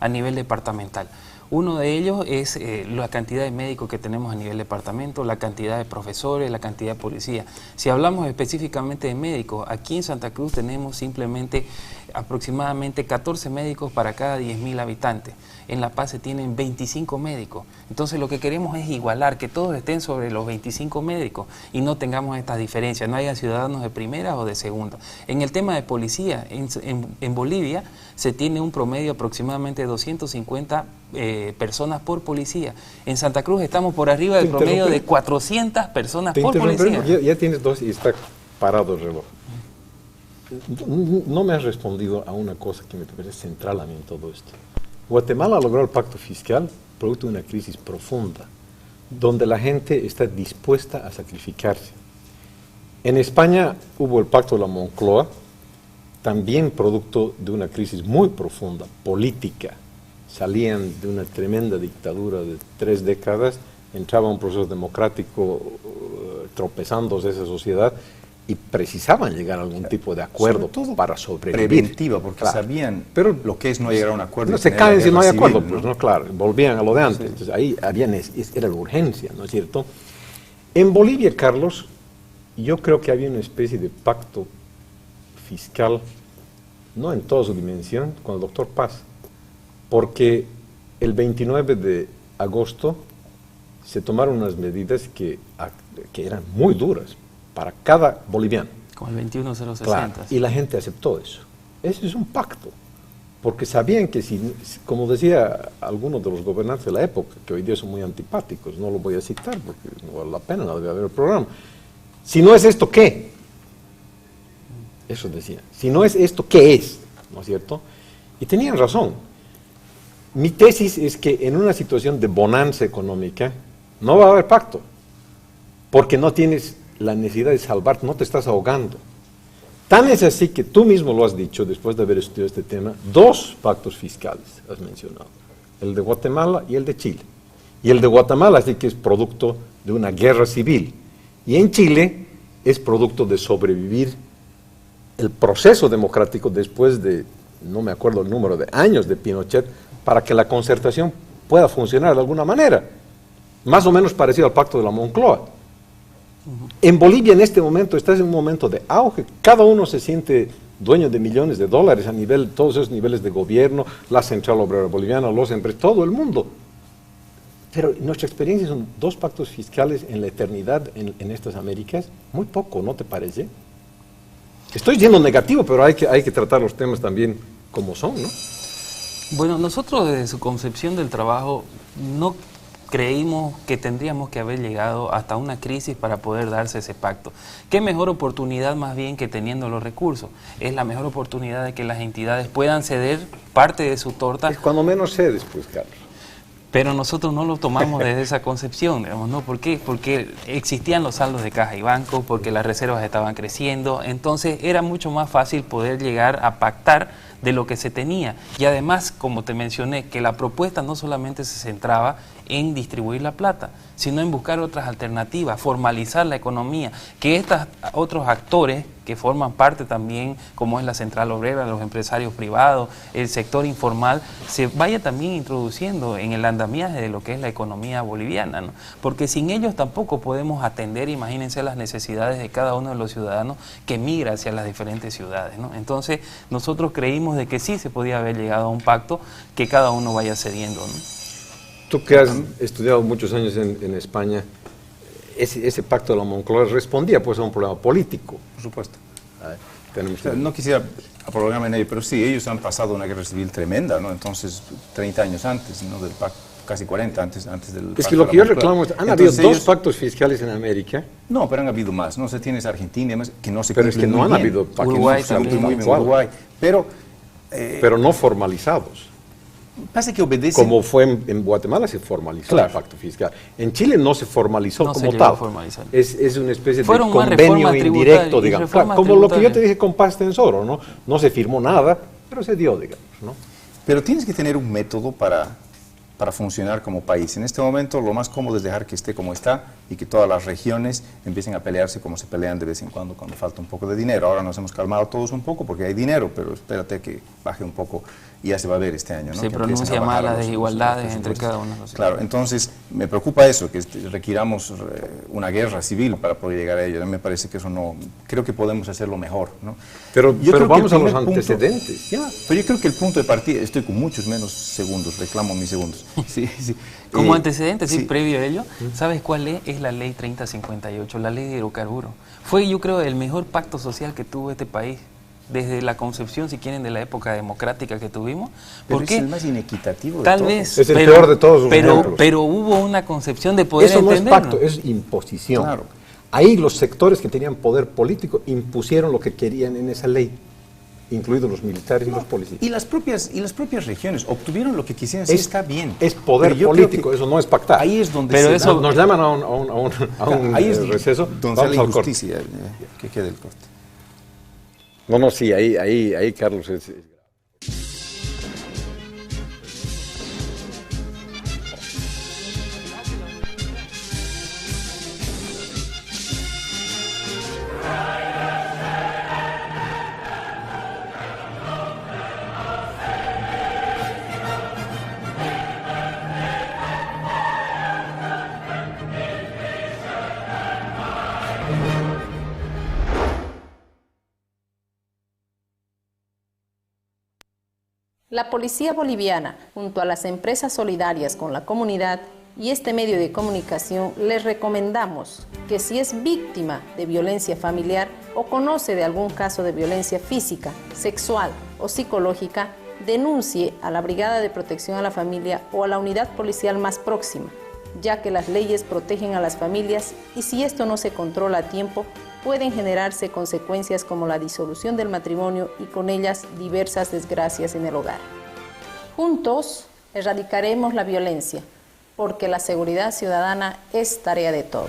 a nivel departamental. Uno de ellos es la cantidad de médicos que tenemos a nivel departamento, la cantidad de profesores, la cantidad de policías. Si hablamos específicamente de médicos, aquí en Santa Cruz tenemos simplemente aproximadamente 14 médicos para cada 10.000 habitantes. En La Paz se tienen 25 médicos. Entonces lo que queremos es igualar, que todos estén sobre los 25 médicos y no tengamos estas diferencias, no haya ciudadanos de primera o de segunda. En el tema de policía, en Bolivia se tiene un promedio aproximadamente de 250 personas por policía. En Santa Cruz estamos por arriba del promedio de 400 personas por policía. Ya tienes dos y está parado el reloj. No me has respondido a una cosa que me parece central a mí en todo esto. Guatemala logró el pacto fiscal producto de una crisis profunda, donde la gente está dispuesta a sacrificarse. En España hubo el pacto de la Moncloa, también producto de una crisis muy profunda, política. Salían de una tremenda dictadura de 3 décadas, entraba un proceso democrático tropezándose esa sociedad y precisaban llegar a algún tipo de acuerdo para sobrevivir. Preventiva, porque claro, sabían pero lo que es no llegar a un acuerdo. No se caen si no hay acuerdo, pues no, claro, volvían a lo de antes. Entonces ahí era la urgencia, ¿no es cierto? En Bolivia, Carlos, yo creo que había una especie de pacto fiscal, no en toda su dimensión, con el doctor Paz, porque el 29 de agosto se tomaron unas medidas que eran muy duras para cada boliviano. Con el 21.060. Claro, y la gente aceptó eso. Eso es un pacto, porque sabían que si, como decía algunos de los gobernantes de la época, que hoy día son muy antipáticos, no lo voy a citar porque no vale la pena, no debe haber el programa. Si no es esto, ¿qué? Eso decía. Si no es esto, ¿qué es? ¿No es cierto? Y tenían razón. Mi tesis es que en una situación de bonanza económica no va a haber pacto, porque no tienes la necesidad de salvarte, no te estás ahogando. Tan es así que tú mismo lo has dicho, después de haber estudiado este tema, 2 pactos fiscales has mencionado, el de Guatemala y el de Chile. Y el de Guatemala sí que es producto de una guerra civil, y en Chile es producto de sobrevivir el proceso democrático después de, no me acuerdo el número de años de Pinochet, para que la concertación pueda funcionar de alguna manera, más o menos parecido al pacto de la Moncloa. En Bolivia en este momento estás en un momento de auge, cada uno se siente dueño de millones de dólares a nivel, todos esos niveles de gobierno, la Central Obrera Boliviana, los empresarios, todo el mundo. Pero nuestra experiencia son 2 pactos fiscales en la eternidad en estas Américas, muy poco, ¿no te parece? Estoy siendo negativo, pero hay que tratar los temas también como son, ¿no? Bueno, nosotros desde su concepción del trabajo no creímos que tendríamos que haber llegado hasta una crisis para poder darse ese pacto. ¿Qué mejor oportunidad más bien que teniendo los recursos? Es la mejor oportunidad de que las entidades puedan ceder parte de su torta. Es cuando menos cedes, pues, Carlos. Pero nosotros no lo tomamos desde esa concepción, digamos, ¿no? ¿Por qué? Porque existían los saldos de caja y banco, porque las reservas estaban creciendo, entonces era mucho más fácil poder llegar a pactar de lo que se tenía. Y además, como te mencioné, que la propuesta no solamente se centraba en distribuir la plata, sino en buscar otras alternativas, formalizar la economía, que estos otros actores que forman parte también, como es la Central Obrera, los empresarios privados, el sector informal, se vaya también introduciendo en el andamiaje de lo que es la economía boliviana, ¿no? Porque sin ellos tampoco podemos atender, imagínense, las necesidades de cada uno de los ciudadanos que migra hacia las diferentes ciudades, ¿no? Entonces, nosotros creímos de que sí se podía haber llegado a un pacto que cada uno vaya cediendo, ¿no? Tú que has estudiado muchos años en España, ese pacto de la Moncloa respondía pues a un problema político. Por supuesto. Tenemos No quisiera prolongarme en ello, pero sí, ellos han pasado una guerra civil tremenda, ¿no? Entonces, 30 años antes, ¿no? Del pacto, casi 40 antes del pacto. Es que lo que yo reclamo es, han habido 2 ellos, pactos fiscales en América. No, pero han habido más, ¿no? O sea, tienes Argentina, además, que no se pero es que no han habido pactos Uruguay fiscales. también, Uruguay, pero no formalizados. Pasa que obedece. Como fue en Guatemala se formalizó el pacto fiscal. En Chile no se formalizó no como se tal. Es una especie Fueron de convenio indirecto, y digamos. Claro, como lo que yo te dije con Paz Tensoro, ¿no? No se firmó nada, pero se dio, digamos, ¿no? Pero tienes que tener un método para funcionar como país. En este momento lo más cómodo es dejar que esté como está y que todas las regiones empiecen a pelearse como se pelean de vez en cuando falta un poco de dinero. Ahora nos hemos calmado todos un poco porque hay dinero, pero espérate que baje un poco y ya se va a ver este año, ¿no? Se Que pronuncia empiecen a más bajar las los desigualdades entre presupuestos. cada uno de los Claro, sectores. entonces me preocupa eso, que requiramos una guerra civil para poder llegar a ello. A mí me parece que eso no, creo que podemos hacerlo mejor, ¿no? Pero Yo creo que vamos el a los primer punto- antecedentes. Ya, pero yo creo que el punto de partida, estoy con muchos menos segundos, reclamo mis segundos. Sí, sí. Como antecedente, sí, sí. previo a ello, ¿sabes cuál es? Es la ley 3058, la ley de hidrocarburos. Fue, yo creo, el mejor pacto social que tuvo este país, desde la concepción, si quieren, de la época democrática que tuvimos. Pero Porque es el más inequitativo de tal todos. vez, Es el peor de todos los ejemplos. pero hubo una concepción de poder Eso no es entenderlo. pacto, es imposición. Claro. Ahí los sectores que tenían poder político impusieron lo que querían en esa ley, incluidos los militares y los policías. Y las propias regiones obtuvieron lo que quisieran, sí, está bien. Es poder Pero yo creo político, que eso no es pactar. Ahí es donde Pero se eso- da- Nos llaman a un ahí es receso. donde Vamos sale la al corte. injusticia, que quede el corte. No, sí, ahí Carlos es La policía boliviana, junto a las empresas solidarias con la comunidad y este medio de comunicación, les recomendamos que si es víctima de violencia familiar o conoce de algún caso de violencia física, sexual o psicológica, denuncie a la Brigada de Protección a la Familia o a la unidad policial más próxima, ya que las leyes protegen a las familias y si esto no se controla a tiempo, pueden generarse consecuencias como la disolución del matrimonio y con ellas diversas desgracias en el hogar. Juntos erradicaremos la violencia, porque la seguridad ciudadana es tarea de todos.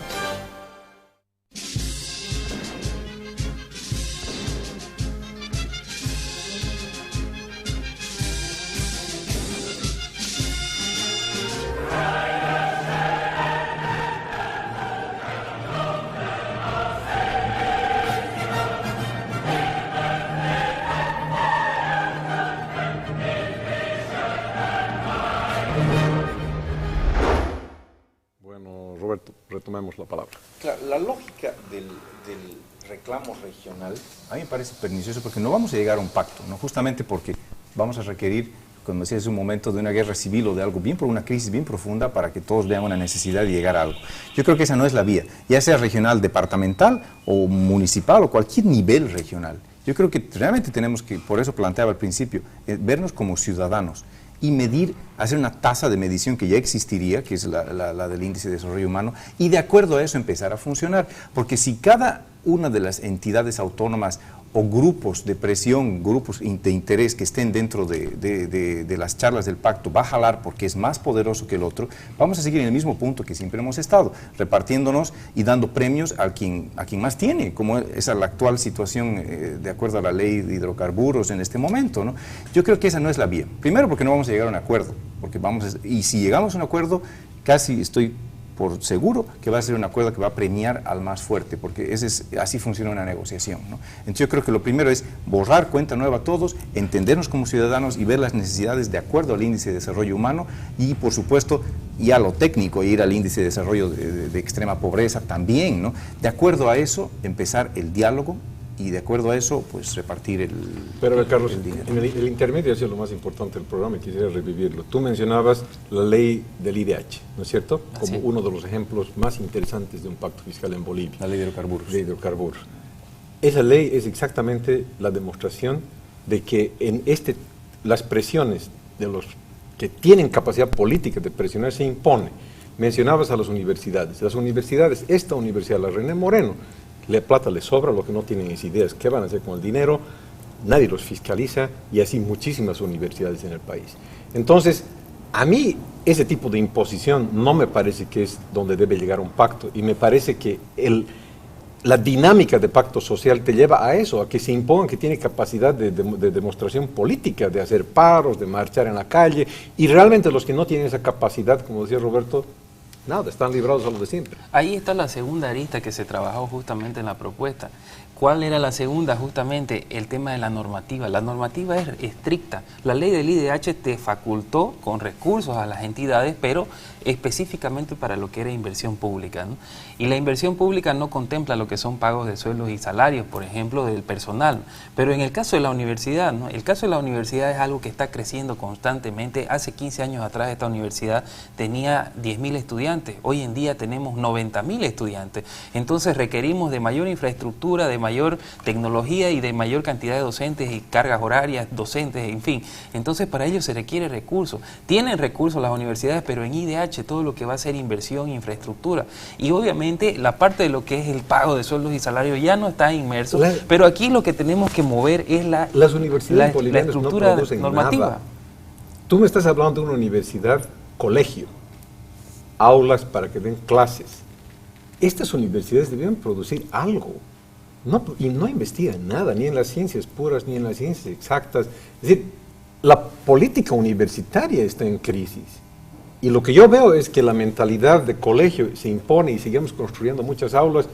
Bueno, Roberto, retomemos la palabra. Claro, la lógica del reclamo regional a mí me parece pernicioso porque no vamos a llegar a un pacto, ¿no? Justamente porque vamos a requerir, como decía hace un momento, de una guerra civil o de algo bien por una crisis bien profunda para que todos vean una necesidad de llegar a algo. Yo creo que esa no es la vía, ya sea regional, departamental o municipal o cualquier nivel regional. Yo creo que realmente tenemos que, por eso planteaba al principio, vernos como ciudadanos y medir, hacer una tasa de medición que ya existiría, que es la del índice de desarrollo humano, y de acuerdo a eso empezar a funcionar. Porque si cada una de las entidades autónomas o grupos de presión, grupos de interés que estén dentro de las charlas del pacto va a jalar porque es más poderoso que el otro, vamos a seguir en el mismo punto que siempre hemos estado, repartiéndonos y dando premios a quien más tiene, como es la actual situación de acuerdo a la ley de hidrocarburos en este momento, ¿no? Yo creo que esa no es la vía. Primero porque no vamos a llegar a un acuerdo, y si llegamos a un acuerdo, casi estoy por seguro que va a ser un acuerdo que va a premiar al más fuerte, porque así funciona una negociación, ¿no? Entonces yo creo que lo primero es borrar cuenta nueva a todos, entendernos como ciudadanos y ver las necesidades de acuerdo al índice de desarrollo humano y por supuesto y a lo técnico, ir al índice de desarrollo de extrema pobreza también, ¿no? De acuerdo a eso empezar el diálogo y de acuerdo a eso pues repartir Pero Carlos, el dinero. en el intermedio ha sido lo más importante del programa y quisiera revivirlo. Tú mencionabas la ley del IDH, ¿no es cierto? Como uno de los ejemplos más interesantes de un pacto fiscal en Bolivia. La ley de hidrocarburos. De hidrocarburos. Esa ley es exactamente la demostración de que las presiones de los que tienen capacidad política de presionar se impone. Mencionabas a las universidades. Las universidades, esta universidad, la René Moreno, la plata le sobra, lo que no tienen es ideas. ¿Qué van a hacer con el dinero? Nadie los fiscaliza y así muchísimas universidades en el país. Entonces, a mí ese tipo de imposición no me parece que es donde debe llegar un pacto y me parece que la dinámica de pacto social te lleva a eso, a que se impongan que tiene capacidad de demostración política, de hacer paros, de marchar en la calle y realmente los que no tienen esa capacidad, como decía Roberto, nada, están librados a lo de siempre. Ahí está la segunda arista que se trabajó justamente en la propuesta. ¿Cuál era la segunda? Justamente el tema de la normativa. La normativa es estricta. La ley del IDH te facultó con recursos a las entidades, pero específicamente para lo que era inversión pública, ¿no? Y la inversión pública no contempla lo que son pagos de sueldos y salarios, por ejemplo, del personal. Pero en el caso de la universidad, ¿no? El caso de la universidad es algo que está creciendo constantemente. Hace 15 años atrás esta universidad tenía 10.000 estudiantes. Hoy en día tenemos 90.000 estudiantes. Entonces requerimos de mayor infraestructura, de mayor tecnología y de mayor cantidad de docentes y cargas horarias, docentes, en fin. Entonces para ello se requiere recursos. Tienen recursos las universidades, pero en IDH todo lo que va a ser inversión, infraestructura. Y obviamente la parte de lo que es el pago de sueldos y salarios ya no está inmerso, pero aquí lo que tenemos que mover es las universidades bolivianas estructura no producen normativa. nada. Tú me estás hablando de una universidad, colegio, aulas para que den clases. Estas universidades deben producir algo. Y no investigan nada, ni en las ciencias puras, ni en las ciencias exactas. Es decir, la política universitaria está en crisis. Y lo que yo veo es que la mentalidad de colegio se impone y seguimos construyendo muchas aulas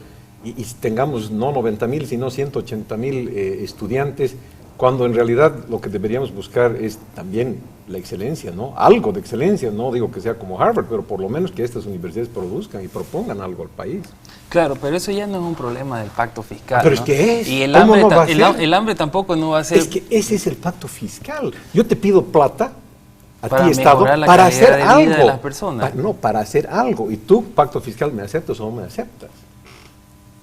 y tengamos no 90.000, sino 180.000 estudiantes, cuando en realidad lo que deberíamos buscar es también la excelencia, ¿no? Algo de excelencia, no digo que sea como Harvard, pero por lo menos que estas universidades produzcan y propongan algo al país. Claro, pero eso ya no es un problema del pacto fiscal. Pero ¿no? es que es. Y el ¿Cómo hambre, no va a ser? el hambre tampoco no va a ser. Es que ese es el pacto fiscal. Yo te pido plata a para ti, Estado, mejorar la para calidad hacer de algo. vida de las personas. No, para hacer algo. Y tú, pacto fiscal, ¿me aceptas o no me aceptas?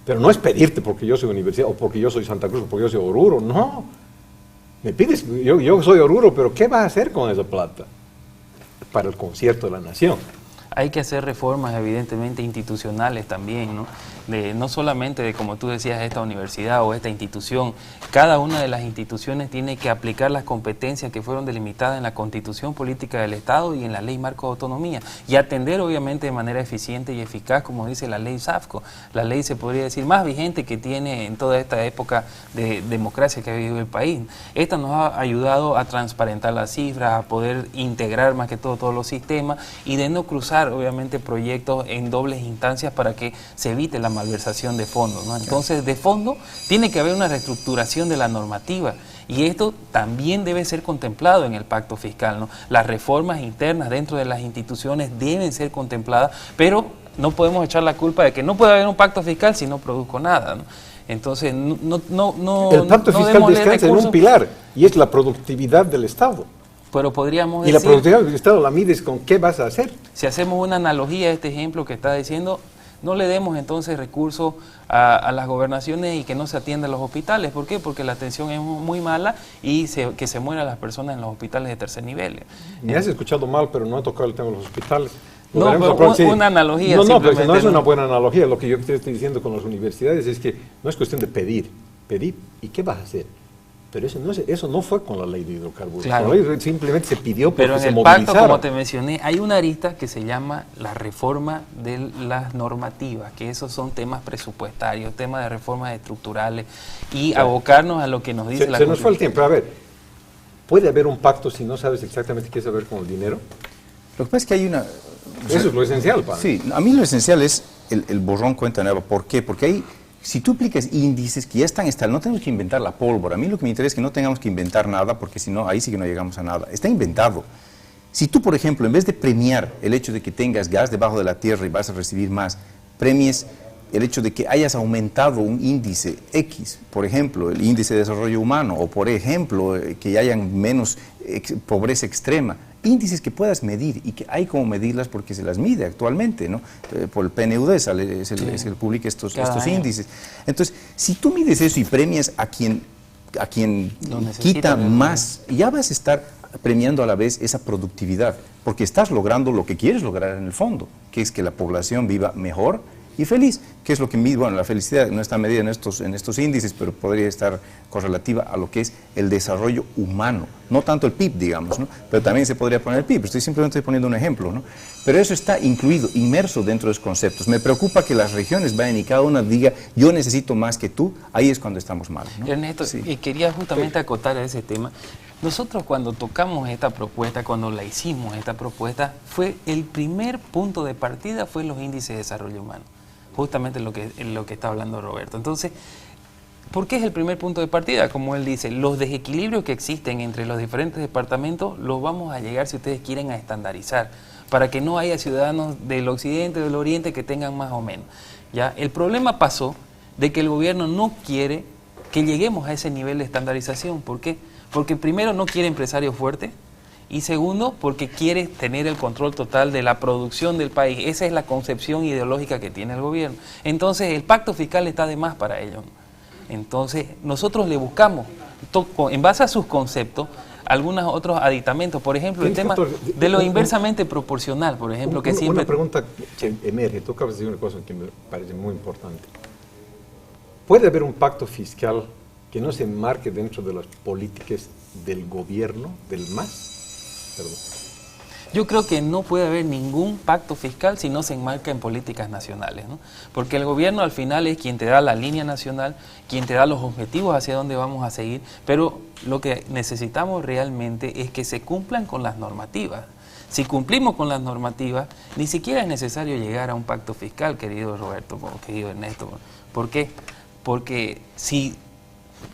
Pero no es pedirte porque yo soy universidad, o porque yo soy Santa Cruz, o porque yo soy Oruro. No. Me pides, yo soy Oruro, pero ¿qué vas a hacer con esa plata? Para el concierto de la nación. Hay que hacer reformas evidentemente institucionales también, ¿no? No solamente de, como tú decías, esta universidad o esta institución. Cada una de las instituciones tiene que aplicar las competencias que fueron delimitadas en la Constitución Política del Estado y en la Ley Marco de Autonomía, y atender obviamente de manera eficiente y eficaz, como dice la Ley SAFCO, la ley, se podría decir, más vigente que tiene en toda esta época de democracia que ha vivido el país. Esta nos ha ayudado a transparentar las cifras, a poder integrar más que todo todos los sistemas y de no cruzar obviamente proyectos en dobles instancias para que se evite la malversación de fondos, ¿no? Entonces, de fondo, tiene que haber una reestructuración de la normativa y esto también debe ser contemplado en el pacto fiscal, ¿no? Las reformas internas dentro de las instituciones deben ser contempladas, pero no podemos echar la culpa de que no puede haber un pacto fiscal si no produzco nada, ¿no? Entonces, el pacto fiscal descansa en un pilar y es la productividad del Estado. Pero podríamos decir, y la productividad del Estado la mides con qué vas a hacer. Si hacemos una analogía a este ejemplo que está diciendo, no le demos entonces recursos a las gobernaciones y que no se atiendan los hospitales. ¿Por qué? Porque la atención es muy mala y que se mueran las personas en los hospitales de tercer nivel. Me has escuchado mal, pero no he tocado el tema de los hospitales. No, pero una analogía. No, pero no es una buena analogía. Lo que yo te estoy diciendo con las universidades es que no es cuestión de pedir, ¿y qué vas a hacer? Pero eso no fue con la ley de hidrocarburos. Claro. La ley simplemente se pidió porque pero en se el movilizara. pacto, como te mencioné, hay una arista que se llama la reforma de las normativas, que esos son temas presupuestarios, temas de reformas estructurales y abocarnos a lo que nos dice la Se nos fue el tiempo. A ver, ¿puede haber un pacto si no sabes exactamente qué saber con el dinero? Lo que pasa es que hay una... Eso es lo esencial, padre. Sí, a mí lo esencial es el borrón cuenta nueva. ¿Por qué? Porque hay... Si tú aplicas índices que ya están estables, no tenemos que inventar la pólvora. A mí lo que me interesa es que no tengamos que inventar nada, porque si no, ahí sí que no llegamos a nada. Está inventado. Si tú, por ejemplo, en vez de premiar el hecho de que tengas gas debajo de la tierra y vas a recibir más, premies el hecho de que hayas aumentado un índice X, por ejemplo, el índice de desarrollo humano, o por ejemplo, que hayan menos pobreza extrema, índices que puedas medir y que hay como medirlas porque se las mide actualmente, ¿no? Por el PNUD es el que publica estos índices. Entonces, si tú mides eso y premias a quien quita más, ya vas a estar premiando a la vez esa productividad, porque estás logrando lo que quieres lograr en el fondo, que es que la población viva mejor y feliz, que es lo que mide, bueno, la felicidad no está medida en estos índices, pero podría estar correlativa a lo que es el desarrollo humano, no tanto el PIB, digamos, ¿no? Pero también se podría poner el PIB, simplemente estoy poniendo un ejemplo, ¿no? Pero eso está incluido, inmerso dentro de los conceptos. Me preocupa que las regiones vayan y cada una diga, yo necesito más que tú, ahí es cuando estamos mal, ¿no? Ernesto, sí. Quería justamente acotar a ese tema. Nosotros cuando tocamos esta propuesta, cuando la hicimos esta propuesta, fue el primer punto de partida fue los índices de desarrollo humano. Justamente lo que está hablando Roberto. Entonces, porque es el primer punto de partida, como él dice, los desequilibrios que existen entre los diferentes departamentos los vamos a llegar, si ustedes quieren, a estandarizar, para que no haya ciudadanos del occidente o del oriente que tengan más o menos. ¿Ya? El problema pasó de que el gobierno no quiere que lleguemos a ese nivel de estandarización. ¿Por qué? Porque primero no quiere empresarios fuertes, y segundo, porque quiere tener el control total de la producción del país. Esa es la concepción ideológica que tiene el gobierno. Entonces, el pacto fiscal está de más para ellos. Entonces, nosotros le buscamos, en base a sus conceptos, algunos otros aditamentos. Por ejemplo, el tema de lo inversamente proporcional, por ejemplo, que siempre... Una pregunta que emerge, tú acabas de decir una cosa que me parece muy importante. ¿Puede haber un pacto fiscal que no se enmarque dentro de las políticas del gobierno, del MAS? Perdón. Yo creo que no puede haber ningún pacto fiscal si no se enmarca en políticas nacionales, ¿no? Porque el gobierno al final es quien te da la línea nacional, quien te da los objetivos hacia dónde vamos a seguir, pero lo que necesitamos realmente es que se cumplan con las normativas. Si cumplimos con las normativas, ni siquiera es necesario llegar a un pacto fiscal, querido Roberto, querido Ernesto. ¿Por qué? Porque si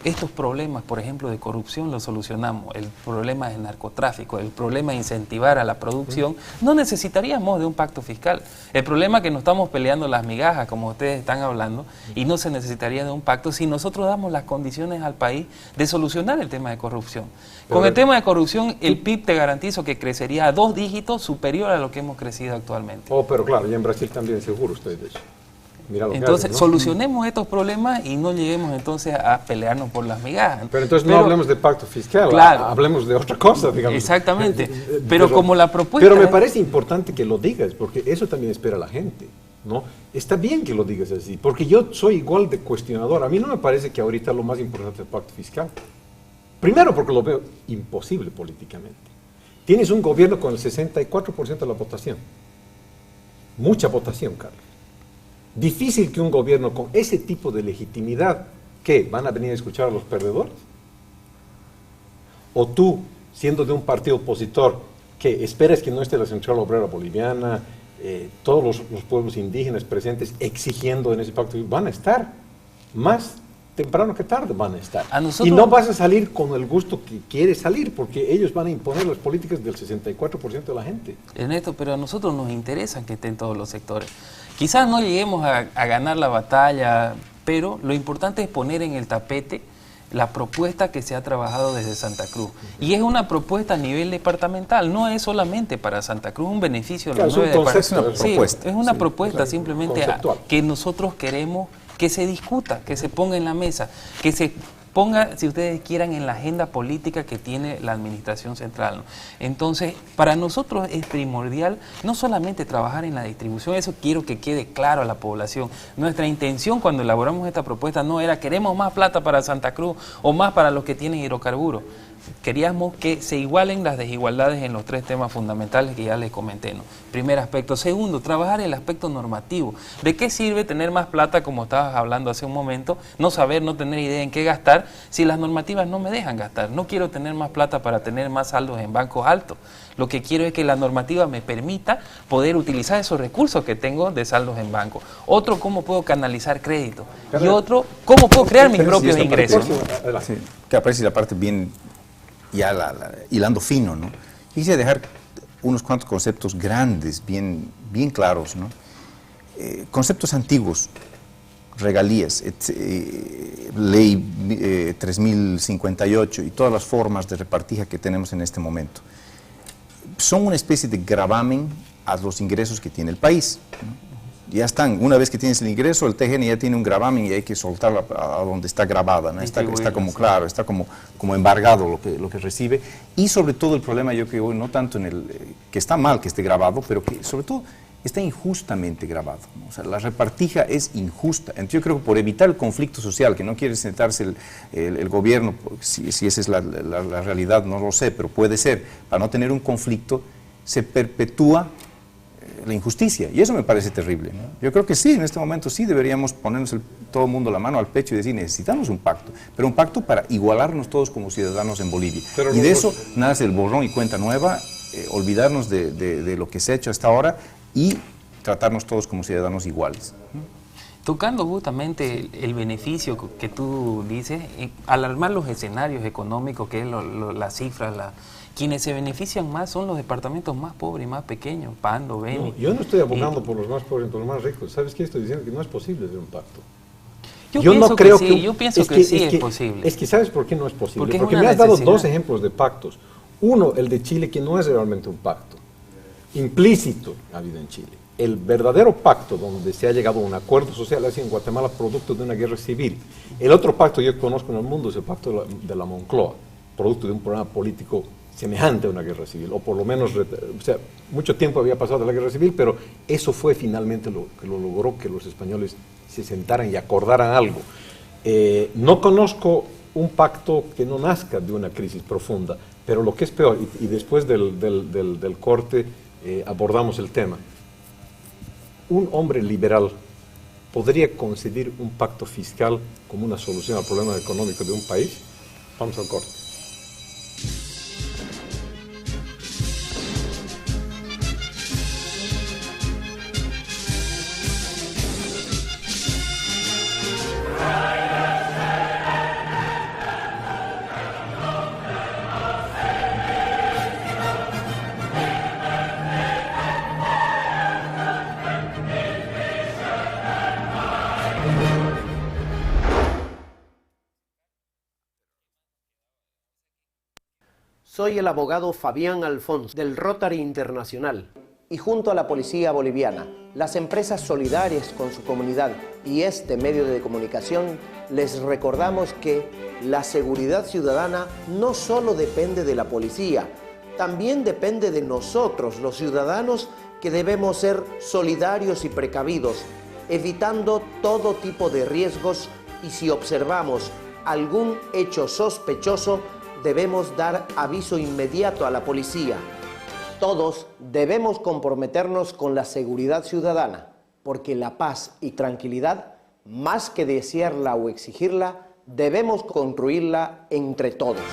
estos problemas, por ejemplo, de corrupción los solucionamos, el problema del narcotráfico, el problema de incentivar a la producción, no necesitaríamos de un pacto fiscal. El problema es que nos estamos peleando las migajas, como ustedes están hablando, y no se necesitaría de un pacto si nosotros damos las condiciones al país de solucionar el tema de corrupción. Con el tema de corrupción, el PIB te garantizo que crecería a 2 dígitos superior a lo que hemos crecido actualmente. Oh, pero claro, y en Brasil también seguro ustedes de eso. Entonces, hacen, ¿no? Solucionemos estos problemas y no lleguemos entonces a pelearnos por las migajas. Pero entonces no hablemos de pacto fiscal, claro, hablemos de otra cosa, digamos. Exactamente, pero como la propuesta... Pero me parece importante que lo digas, porque eso también espera la gente, ¿no? Está bien que lo digas así, porque yo soy igual de cuestionador. A mí no me parece que ahorita lo más importante es el pacto fiscal. Primero porque lo veo imposible políticamente. Tienes un gobierno con el 64% de la votación. Mucha votación, Carlos. Difícil que un gobierno con ese tipo de legitimidad, ¿qué? ¿Van a venir a escuchar a los perdedores? ¿O tú, siendo de un partido opositor, que esperas que no esté la Central Obrera Boliviana, todos los pueblos indígenas presentes exigiendo en ese pacto, van a estar más temprano que tarde, van a estar. Y no vas a salir con el gusto que quieres salir, porque ellos van a imponer las políticas del 64% de la gente. Ernesto, pero a nosotros nos interesa que estén todos los sectores. Quizás no lleguemos a ganar la batalla, pero lo importante es poner en el tapete la propuesta que se ha trabajado desde Santa Cruz. Y es una propuesta a nivel departamental, no es solamente para Santa Cruz, un beneficio de los 9 departamentos. Sí, es una propuesta simplemente que nosotros queremos que se discuta, que se ponga en la mesa, que se ponga, si ustedes quieran, en la agenda política que tiene la administración central, ¿no? Entonces, para nosotros es primordial no solamente trabajar en la distribución, eso quiero que quede claro a la población. Nuestra intención cuando elaboramos esta propuesta no era queremos más plata para Santa Cruz o más para los que tienen hidrocarburos. Queríamos que se igualen las desigualdades en los 3 temas fundamentales que ya les comenté, ¿no? Primer aspecto. Segundo, trabajar el aspecto normativo. ¿De qué sirve tener más plata, como estabas hablando hace un momento, no saber, no tener idea en qué gastar, si las normativas no me dejan gastar? No quiero tener más plata para tener más saldos en bancos altos. Lo que quiero es que la normativa me permita poder utilizar esos recursos que tengo de saldos en banco. Otro, cómo puedo canalizar crédito. Y otro, cómo puedo crear mis propios ingresos, ¿no? Sí, que aparece la parte bien, ya hilando fino, ¿no? Quise dejar unos cuantos conceptos grandes, bien claros, ¿no? Conceptos antiguos, regalías, ley 3058 y todas las formas de repartija que tenemos en este momento. Son una especie de gravamen a los ingresos que tiene el país, ¿no? Ya están, una vez que tienes el ingreso, el TGN ya tiene un gravamen y hay que soltarla a donde está grabada, ¿no? Está como claro, está como embargado lo que recibe. Y sobre todo el problema, yo creo, no tanto en el que está mal que esté grabado, pero que sobre todo está injustamente grabado, ¿no? O sea, la repartija es injusta. Entonces yo creo que por evitar el conflicto social, que no quiere sentarse el gobierno, si esa es la realidad, no lo sé, pero puede ser, para no tener un conflicto, se perpetúa la injusticia, y eso me parece terrible, ¿no? Yo creo que sí, en este momento sí deberíamos ponernos todo el mundo la mano al pecho y decir, necesitamos un pacto, pero un pacto para igualarnos todos como ciudadanos en Bolivia. Pero y de eso nace el borrón y cuenta nueva, olvidarnos de lo que se ha hecho hasta ahora y tratarnos todos como ciudadanos iguales. Tocando justamente el beneficio que tú dices, al armar los escenarios económicos, que es las cifras, quienes se benefician más son los departamentos más pobres y más pequeños, Pando, Beni. No, yo no estoy abogando por los más pobres y por los más ricos. ¿Sabes qué? Estoy diciendo que no es posible hacer un pacto. Yo pienso que sí es posible. Es que ¿sabes por qué no es posible? Porque me has dado dos ejemplos de pactos. Uno, el de Chile, que no es realmente un pacto. Implícito ha habido en Chile. El verdadero pacto donde se ha llegado a un acuerdo social ha sido en Guatemala producto de una guerra civil. El otro pacto yo conozco en el mundo es el pacto de la Moncloa, producto de un programa político semejante a una guerra civil, o por lo menos, o sea, mucho tiempo había pasado de la guerra civil, pero eso fue finalmente lo que lo logró que los españoles se sentaran y acordaran algo. No conozco un pacto que no nazca de una crisis profunda, pero lo que es peor, y después del corte abordamos el tema, un hombre liberal podría concebir un pacto fiscal como una solución al problema económico de un país. Vamos al corte. Soy el abogado Fabián Alfonso del Rotary Internacional y junto a la Policía Boliviana, las empresas solidarias con su comunidad y este medio de comunicación, les recordamos que la seguridad ciudadana no solo depende de la policía, también depende de nosotros, los ciudadanos, que debemos ser solidarios y precavidos, evitando todo tipo de riesgos, y si observamos algún hecho sospechoso, debemos dar aviso inmediato a la policía. Todos debemos comprometernos con la seguridad ciudadana, porque la paz y tranquilidad, más que desearla o exigirla, debemos construirla entre todos.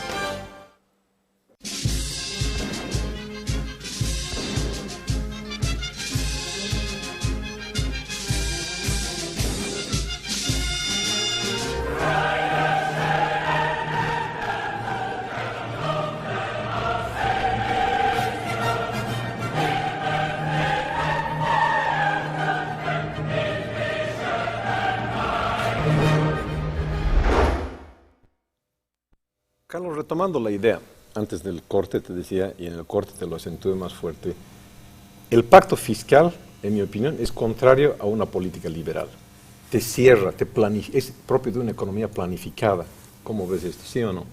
Carlos, retomando la idea, antes del corte te decía, y en el corte te lo acentué más fuerte, el pacto fiscal, en mi opinión, es contrario a una política liberal. Te cierra, es propio de una economía planificada. ¿Cómo ves esto? ¿Sí o no?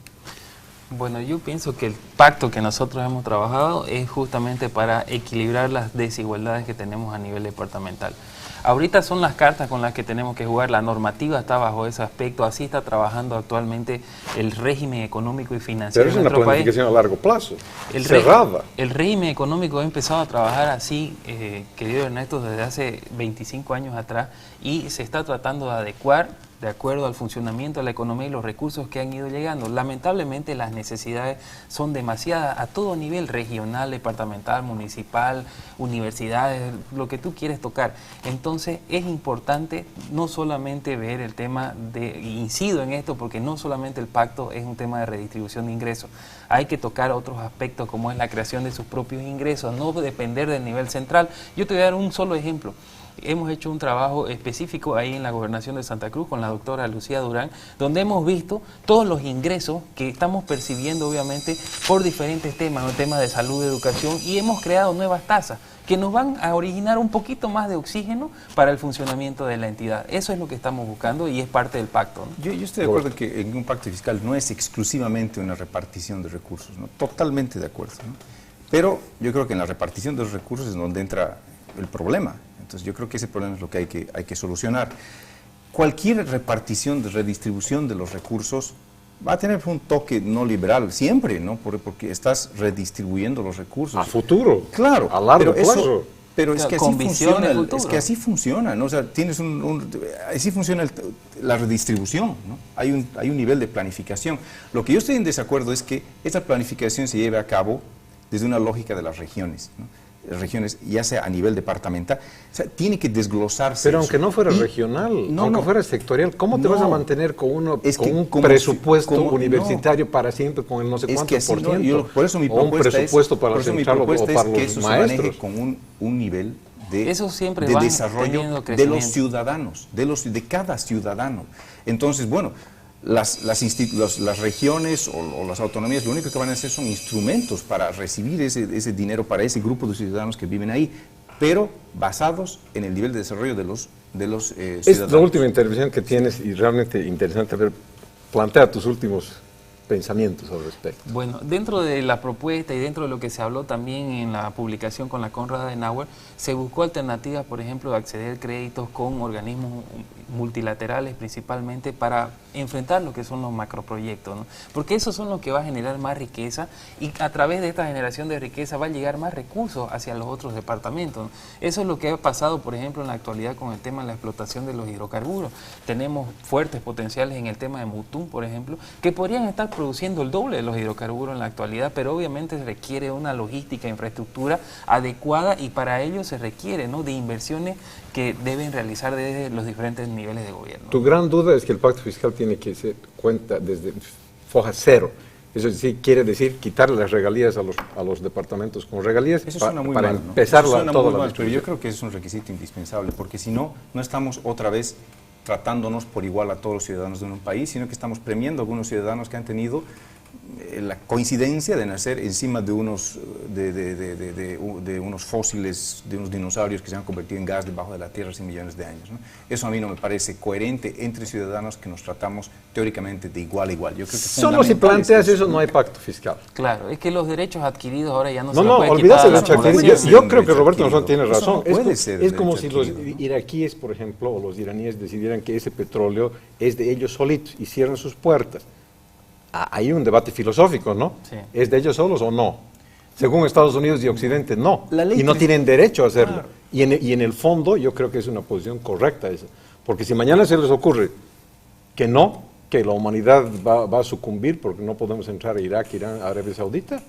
Bueno, yo pienso que el pacto que nosotros hemos trabajado es justamente para equilibrar las desigualdades que tenemos a nivel departamental. Ahorita son las cartas con las que tenemos que jugar, la normativa está bajo ese aspecto, así está trabajando actualmente el régimen económico y financiero de nuestro país. Pero es una planificación a largo plazo, cerrada. El régimen económico ha empezado a trabajar así, querido Ernesto, desde hace 25 años atrás, y se está tratando de adecuar de acuerdo al funcionamiento de la economía y los recursos que han ido llegando. Lamentablemente las necesidades son demasiadas a todo nivel, regional, departamental, municipal, universidades, lo que tú quieres tocar. Entonces es importante no solamente ver el tema incido en esto, porque no solamente el pacto es un tema de redistribución de ingresos, hay que tocar otros aspectos como es la creación de sus propios ingresos, no depender del nivel central. Yo te voy a dar un solo ejemplo. Hemos hecho un trabajo específico ahí en la Gobernación de Santa Cruz con la doctora Lucía Durán, donde hemos visto todos los ingresos que estamos percibiendo obviamente por diferentes temas, el tema de salud, educación, y hemos creado nuevas tasas que nos van a originar un poquito más de oxígeno para el funcionamiento de la entidad. Eso es lo que estamos buscando y es parte del pacto, ¿no? Yo estoy de acuerdo que en un pacto fiscal no es exclusivamente una repartición de recursos, ¿no? Totalmente de acuerdo, ¿no? Pero yo creo que en la repartición de los recursos es donde entra el problema. Entonces yo creo que ese problema es lo que hay que solucionar. Cualquier repartición de redistribución de los recursos va a tener un toque no liberal siempre, ¿no? Porque estás redistribuyendo los recursos. A futuro. Claro. A largo plazo. Pero es que así funciona, es que así funciona, ¿no? O sea, tienes así funciona la redistribución, ¿no? Hay un nivel de planificación. Lo que yo estoy en desacuerdo es que esa planificación se lleve a cabo desde una lógica de las regiones, ¿no? regiones, ya sea a nivel departamental, o sea, tiene que desglosarse. Pero eso. aunque no fuera Y- regional, no, aunque no. fuera sectorial, ¿cómo te vas a No. mantener con Es que un como presupuesto si- como- universitario para siempre con el no sé Es cuánto que así por no, ciento? por eso mi o un propuesta presupuesto es, para por la eso mi central o propuesta para es que los eso se maestros. maneje con un nivel de, Eso siempre de va desarrollo teniendo de los crecimiento. ciudadanos, de cada ciudadano. Entonces, bueno, las regiones o las autonomías lo único que van a hacer son instrumentos para recibir ese dinero para ese grupo de ciudadanos que viven ahí, pero basados en el nivel de desarrollo de los ciudadanos. Es la última intervención que tienes y realmente interesante ver. Plantea tus últimos pensamientos al respecto. Bueno, dentro de la propuesta y dentro de lo que se habló también en la publicación con la Konrad Adenauer, se buscó alternativas, por ejemplo, de acceder a créditos con organismos multilaterales principalmente para enfrentar lo que son los macroproyectos, ¿no? Porque esos son los que va a generar más riqueza y a través de esta generación de riqueza va a llegar más recursos hacia los otros departamentos, ¿no? Eso es lo que ha pasado, por ejemplo, en la actualidad con el tema de la explotación de los hidrocarburos. Tenemos fuertes potenciales en el tema de Mutum, por ejemplo, que podrían estar produciendo el doble de los hidrocarburos en la actualidad, pero obviamente se requiere una logística, infraestructura adecuada y para ello se requiere, ¿no?, de inversiones que deben realizar desde los diferentes niveles de gobierno. Tu gran duda es que el pacto fiscal tiene que ser cuenta desde foja cero. Eso sí quiere decir quitarle las regalías a los departamentos con regalías Eso suena muy para mal, ¿no? empezar Eso suena toda muy la mal, pero yo discusión. creo que es un requisito indispensable, porque si no, no estamos otra vez tratándonos por igual a todos los ciudadanos de un país, sino que estamos premiando a algunos ciudadanos que han tenido la coincidencia de nacer encima de unos fósiles, de unos dinosaurios que se han convertido en gas debajo de la tierra hace millones de años, ¿no? Eso a mí no me parece coherente entre ciudadanos que nos tratamos teóricamente de igual a igual. Yo creo que Solo si planteas eso no hay pacto fiscal. Claro, es que los derechos adquiridos ahora ya no se No, los no, puede olvídate quitar a del la derecho adquirido. población. Yo un creo que derecho Roberto Nosón adquirido. tiene Eso razón. no puede ser Es como derecho si los adquirido. iraquíes, por ejemplo, o los iraníes decidieran que ese petróleo es de ellos solitos y cierran sus puertas. Hay un debate filosófico, ¿no? Sí. ¿Es de ellos solos o no? Según Estados Unidos y Occidente, no. La ley Y no tres- tienen derecho a hacerlo. Claro. Y en el fondo yo creo que es una posición correcta esa. Porque si mañana se les ocurre que no, que la humanidad va a sucumbir porque no podemos entrar a Irak, Irán, Arabia Saudita,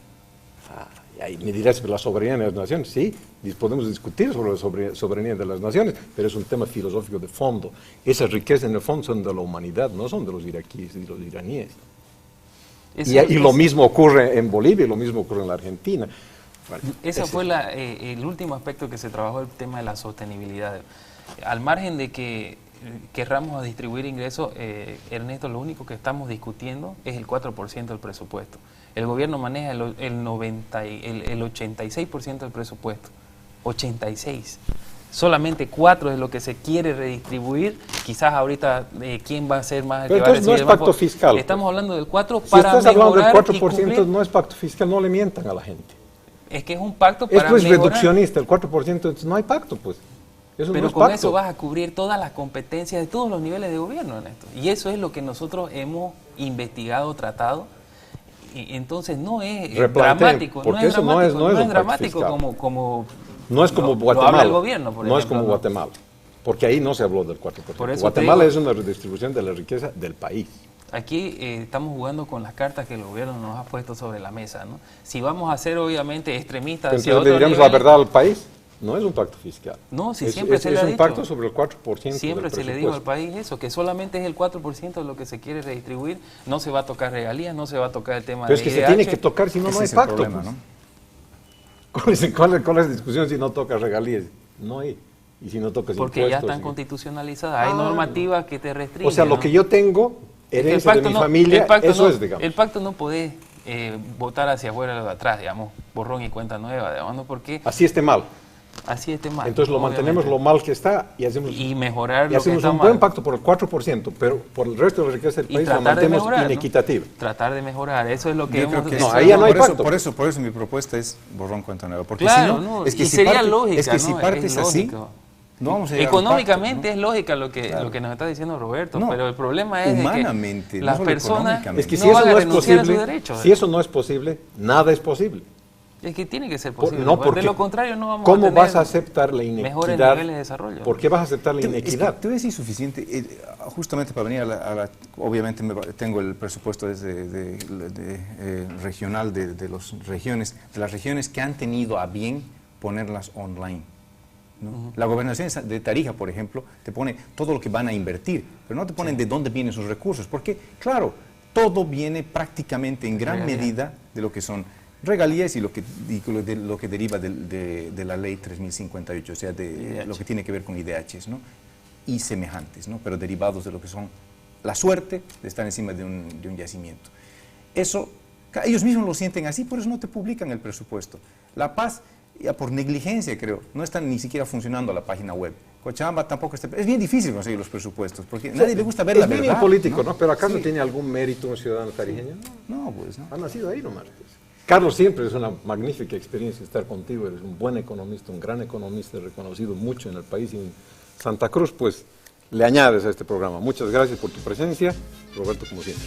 y ahí me dirás la soberanía de las naciones. Sí, podemos discutir sobre la soberanía de las naciones, pero es un tema filosófico de fondo. Esas riquezas en el fondo son de la humanidad, no son de los iraquíes y los iraníes. Y lo mismo ocurre en Bolivia y lo mismo ocurre en la Argentina. Ese fue el último aspecto que se trabajó, el tema de la sostenibilidad. Al margen de que querramos distribuir ingresos, Ernesto, lo único que estamos discutiendo es el 4% del presupuesto. El gobierno maneja el 86% del presupuesto. 86%. Solamente 4 es lo que se quiere redistribuir. Quizás ahorita quién va a ser más... Pero que va a entonces no recibir es más pacto fiscal. Estamos hablando del 4% Si para estás hablando del mejorar y 4%, cumplir. no es pacto fiscal, no le mientan a la gente. Es que es un pacto para Esto es mejorar. reduccionista, el 4%, entonces no hay pacto, pues. Eso Pero no es con pacto. eso vas a cubrir todas las competencias de todos los niveles de gobierno, Ernesto. Y eso es lo que nosotros hemos investigado, tratado. Y entonces no es Replanteen, dramático, porque eso no es un pacto dramático fiscal. como No es como lo Guatemala. habla el gobierno, por no es ejemplo, como Guatemala. Porque ahí no se habló del 4%. Por eso te Guatemala digo- es una redistribución de la riqueza del país. Aquí estamos jugando con las cartas que el gobierno nos ha puesto sobre la mesa, ¿no? Si vamos a ser obviamente extremistas hacia Entonces, ¿le otro diremos la nivel, verdad al país? No es un pacto fiscal. No, si es, siempre es- se le es ha un dicho. pacto sobre el 4% siempre del se le dijo al presupuesto. país eso, que solamente es el 4% de lo que se quiere redistribuir, no se va a tocar regalías, no se va a tocar el tema Pero es de que se IDH. tiene que tocar, si no, no Ese hay es el pacto. problema, pues. ¿no? ¿Cuál es la discusión si no toca regalías? No hay. Y si no tocas Porque ya impuestos, están y- constitucionalizadas, hay Ah, normativas que te restringen. O sea, lo ¿no? que yo tengo, Es que el herencia de pacto mi no- familia, el pacto eso no- es, digamos. El pacto no podés votar hacia afuera o de atrás, digamos, borrón y cuenta nueva, digamos, ¿no? Porque Así esté mal. así es mal. Entonces lo mantenemos lo mal que está y hacemos, y mejorar y lo que hacemos está un mal. buen pacto por el 4%, pero por el resto de la riqueza del Y país lo tratar de mantenemos mejorar, ¿no? inequitativa. Tratar de mejorar, eso es lo que Yo hemos... creo que No, eso ahí es ya lo- no hay por, eso, pacto. por eso mi propuesta es borrón cuenta nueva. Porque Claro, si no, no, es que y si sería parte- lógica, es que si ¿no? partes Es así, lógico. no vamos a llegar a un Económicamente pacto, es lógica lo que, Claro. lo que nos está diciendo Roberto, No, pero el problema es humanamente, de que no las solo personas económicamente. Es que no si eso van a no es renunciar a sus posible, derechos. si eso no es posible, nada es posible. Es que tiene que ser Por- posible. no, de porque lo contrario no vamos a ¿cómo tener vas a aceptar la mejores inequidad? niveles de desarrollo. ¿Por qué vas a aceptar la Es que inequidad? te voy a decir suficiente, justamente para venir obviamente tengo el presupuesto regional de las regiones que han tenido a bien ponerlas online, ¿no? La gobernación de Tarija, por ejemplo, te pone todo lo que van a invertir, pero no te ponen de dónde vienen sus recursos, porque, claro, todo viene prácticamente en gran medida de lo que son regalías y lo que deriva de la ley 3058, o sea, de lo que tiene que ver con IDHs, ¿no? Y semejantes, ¿no? Pero derivados de lo que son la suerte de estar encima de un yacimiento. Eso, ellos mismos lo sienten así, por eso no te publican el presupuesto. La Paz, ya por negligencia creo, no está ni siquiera funcionando la página web. Cochabamba tampoco está... Es bien difícil conseguir los presupuestos, porque a nadie le gusta ver la verdad. Es bien político, ¿no? Pero ¿acaso Sí. tiene algún mérito un ciudadano tarijeño? No, pues no. Ha nacido ahí nomás. Pues. Carlos, siempre es una magnífica experiencia estar contigo. Eres un buen economista, un gran economista, reconocido mucho en el país y en Santa Cruz, pues le añades a este programa. Muchas gracias por tu presencia, Roberto, como siempre.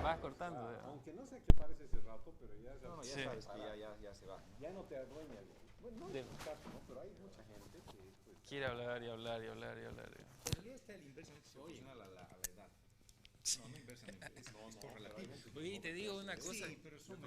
Vas cortando. Aunque no sé qué parece ese rato, pero ya sabes que ya se va. Ya no te adueñas. Bueno, no en tu caso, ¿no? Pero hay mucha gente que... Pues, Quiere hablar y hablar y hablar y hablar. En realidad está el inversamente proporcional a la edad. No, no inversamente, es correlativo. Oye, te digo una cosa. Sí, pero son